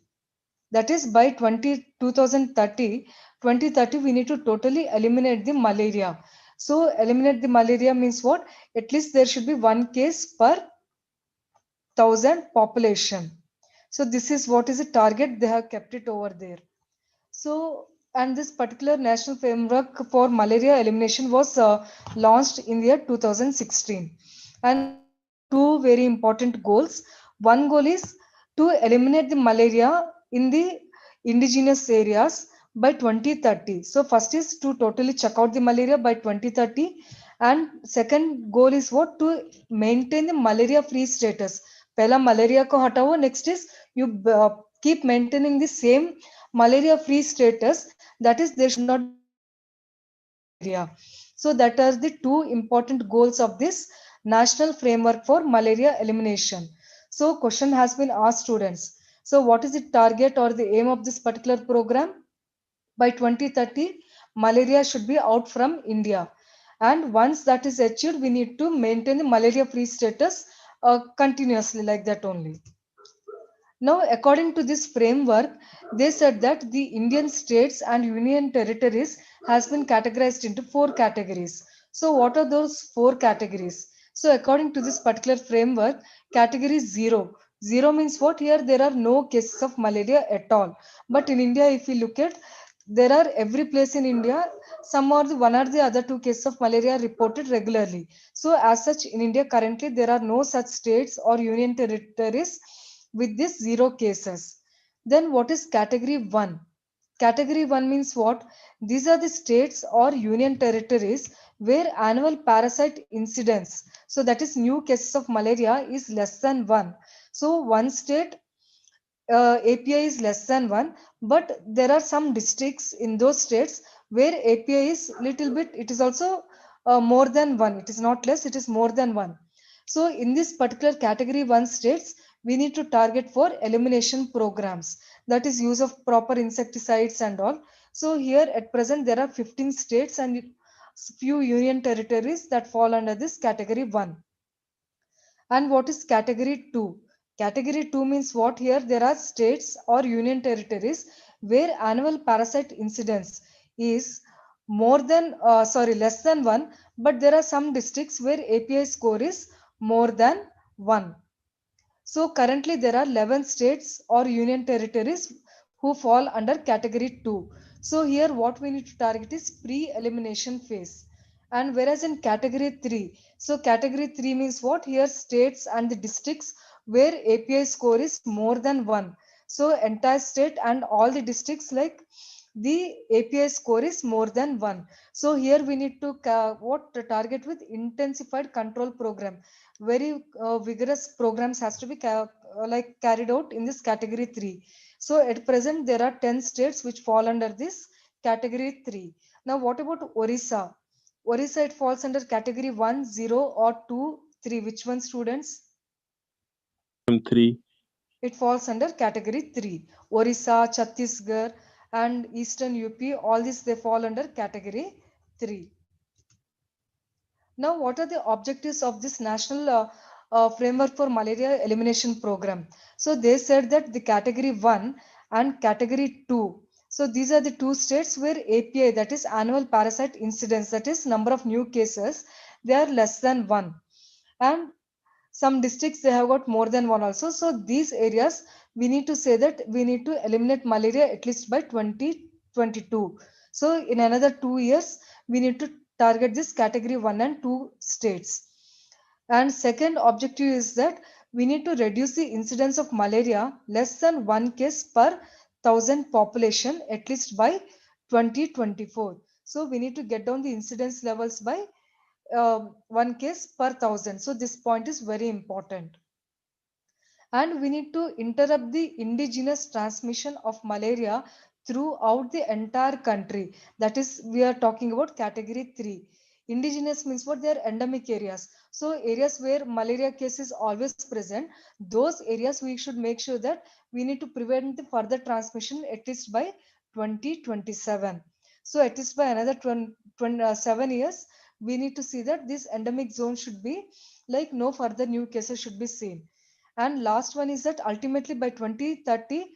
that is by 2030, we need to totally eliminate the malaria. So eliminate the malaria means what? At least there should be one case per 1,000 population. So this is what is the target. They have kept it over there. So, and this particular national framework for malaria elimination was launched in the year 2016. And there are two very important goals. One goal is to eliminate the malaria in the indigenous areas by 2030. So first is to totally check out the malaria by 2030. And second goal is what? To maintain the malaria free status. Pehla malaria ko hatao, next is you keep maintaining the same malaria free status, that is there should not be any increase in the malaria. So that are the two important goals of this national framework for malaria elimination. So question has been asked students, so what is the target or the aim of this particular program? By 2030 malaria should be out from India, and once that is achieved we need to maintain the malaria free status continuously like that only. Now, according to this framework, they said that the Indian states and union territories has been categorized into four categories. So, what are those four categories? So, according to this particular framework, category zero. Zero means what? Here there are no cases of malaria at all. But in India, if we look at, there are every place in India, some or the one or the other two cases of malaria reported regularly. So, as such, in India currently there are no such states or union territories with this zero cases. Then what is category 1? Category 1 means what? These are the states or union territories where annual parasite incidence, so that is new cases of malaria, is less than 1. So one state API is less than 1, but there are some districts in those states where API is little bit, it is also more than 1. It is not less, it is more than 1. So in this particular category 1 states, we need to target for elimination programs, that is use of proper insecticides and all. So here at present there are 15 states and few union territories that fall under this category 1. And what is category 2? Category 2 means what? Here there are states or union territories where annual parasite incidence is less than 1, but there are some districts where API score is more than 1. So currently there are 11 states or union territories who fall under category 2. So here what we need to target is pre-elimination phase. And whereas in category 3, so category 3 means what? Here states and the districts where API score is more than 1. So entire state and all the districts, like the API score is more than 1. So here we need to target with intensified control program. Very vigorous programs has to be carried out in this category 3. So at present there are 10 states which fall under this category 3. Now what about Orissa? Orissa, it falls under category 1, 0 or 2, 3. Which one, students? 3. It falls under category 3. Orissa, Chhattisgarh and Eastern UP, all these they fall under category 3. Now, what are the objectives of this national framework for malaria elimination program? So they said that the category 1 and category 2. So these are the two states where API, that is annual parasite incidence, that is number of new cases, they are less than 1. And some districts they have got more than one also. So these areas we need to say that we need to eliminate malaria at least by 2022. So in another 2 years we need to target this category 1 and 2 states. And second objective is that we need to reduce the incidence of malaria less than 1 case per thousand population at least by 2024. So we need to get down the incidence levels by 1 case per thousand. So this point is very important. And we need to interrupt the indigenous transmission of malaria throughout the entire country. That is, we are talking about category 3. Indigenous means what? They are endemic areas. So areas where malaria case is always present, those areas we should make sure that we need to prevent the further transmission at least by 2027. So at least by another 7 years, we need to see that this endemic zone should be like no further new cases should be seen. And last one is that ultimately by 2030,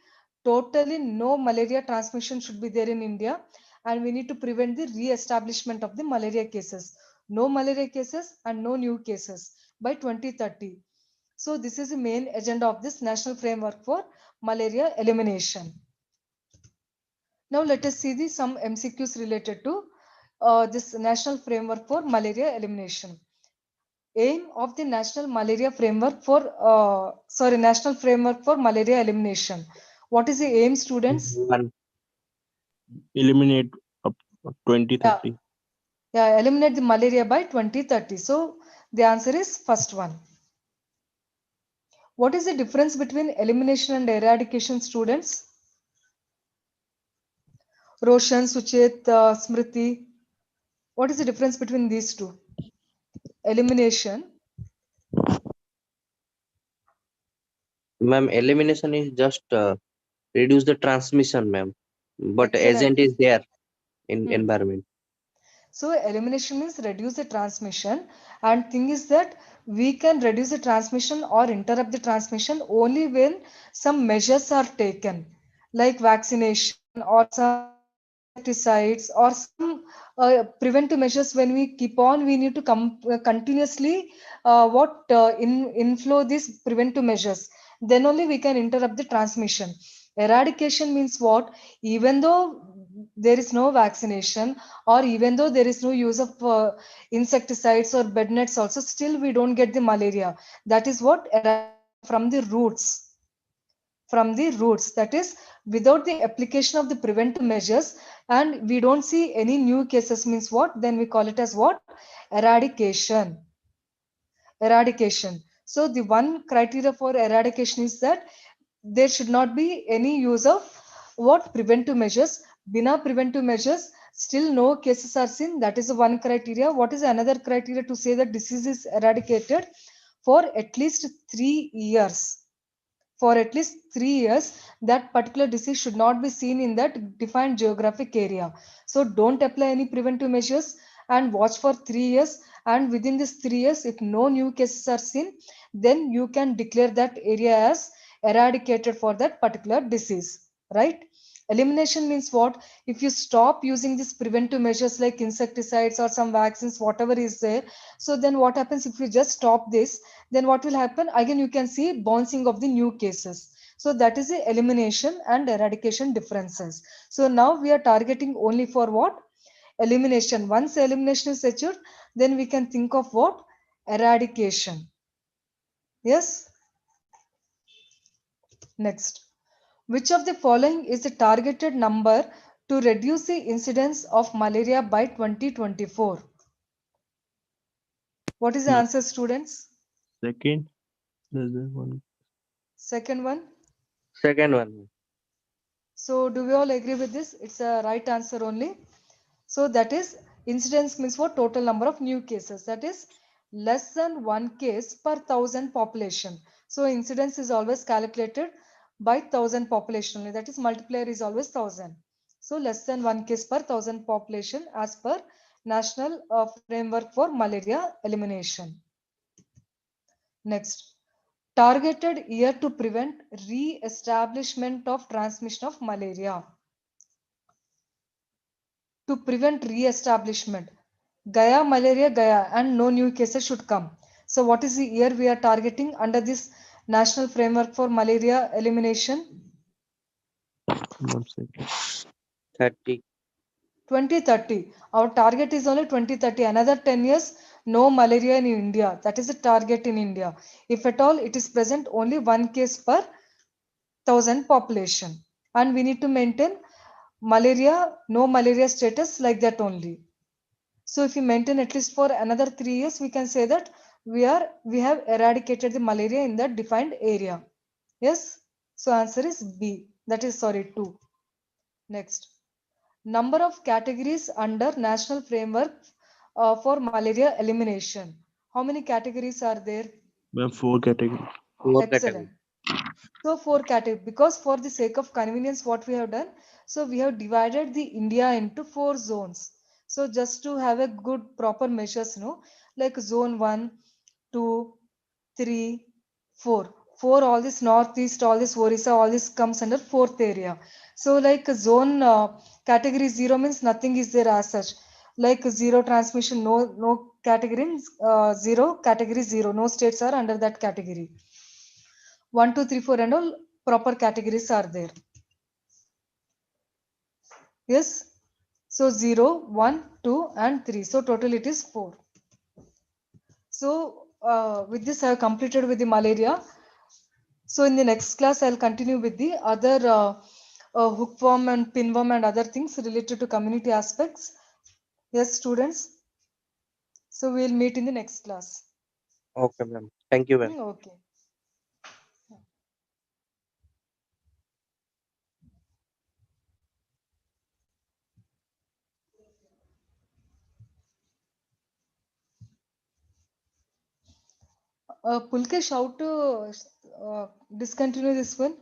totally no malaria transmission should be there in India. And we need to prevent the re-establishment of the malaria cases. No malaria cases and no new cases by 2030. So this is the main agenda of this national framework for malaria elimination. Now let us see some MCQs related to this national framework for malaria elimination. Aim of the national malaria framework for national framework for malaria elimination. What is the aim, students? One. Eliminate up 2030. Yeah, eliminate the malaria by 2030. So the answer is first one. What is the difference between elimination and eradication, students? Roshan, Suchet, Smriti. What is the difference between these two? Elimination. Ma'am, elimination is just reduce the transmission, ma'am. But Excellent. agent is there in Hmm. environment. So elimination means reduce the transmission, and thing is that we can reduce the transmission or interrupt the transmission only when some measures are taken, like vaccination or some insecticides or some preventive measures. When we keep on, we need to continuously inflow these preventive measures. Then only we can interrupt the transmission. Eradication means what? Even though there is no vaccination, or even though there is no use of insecticides or bed nets also, still we don't get the malaria. That is what eradication from the roots. From the roots, that is without the application of the preventive measures, and we don't see any new cases means what? Then we call it as what? Eradication. Eradication. So the one criteria for eradication is that there should not be any use of what? Preventive measures. Bina preventive measures, still no cases are seen. That is the one criteria. What is another criteria to say that disease is eradicated? For at least 3 years. For at least 3 years, that particular disease should not be seen in that defined geographic area. So don't apply any preventive measures and watch for 3 years. And within this 3 years, if no new cases are seen, then you can declare that area as eradicated for that particular disease, right? Elimination means what? If you stop using these preventive measures like insecticides or some vaccines, whatever is there, so then what happens if you just stop this? Then what will happen? Again, you can see bouncing of the new cases. So that is the elimination and eradication differences. So now we are targeting only for what? Elimination. Once elimination is achieved, then we can think of what? Eradication. Yes. Next. Which of the following is the targeted number to reduce the incidence of malaria by 2024? What is the No. answer, students? Second, there's the one. Second one. Second one. So do we all agree with this? It's a right answer only. So that is incidence means what? Total number of new cases. That is less than 1 case per thousand population. So incidence is always calculated by 1,000 population only. That is multiplier is always 1,000. So less than 1 case per thousand population as per National Framework for Malaria Elimination. Next, targeted year to prevent re-establishment of transmission of malaria. To prevent re-establishment, Gaya malaria Gaya and no new cases should come. So what is the year we are targeting under this National Framework for Malaria Elimination? 30. 2030. Our target is only 2030. Another 10 years, no malaria in India. That is the target in India. If at all, it is present only one case per 1,000 population. And we need to maintain malaria, no malaria status like that only. So if we maintain at least for another 3 years, we can say that we have eradicated the malaria in that defined area. Yes. So answer is B. That is sorry 2. Next, number of categories under National Framework for Malaria Elimination. How many categories are there? We have 4 categories. 4 Excellent. categories. So 4 categories, because for the sake of convenience, what we have done, so we have divided the India into 4 zones. So just to have a good proper measures, no, like zone 1, 2, 3, 4. 4, all this northeast, all this Orissa, all this comes under 4th area. So like zone category 0 means nothing is there as such. Like 0 transmission, no category, 0 category 0. No states are under that category. 1, 2, 3, 4 and all proper categories are there. Yes. So 0, 1, 2 and 3. So total it is 4. So with this I have completed with the malaria. So in the next class I'll continue with the other hookworm and pinworm and other things related to community aspects. Yes, students. So we'll meet in the next class. Okay, ma'am. Thank you, ma'am. Okay. Pulkesh, how to discontinue this one?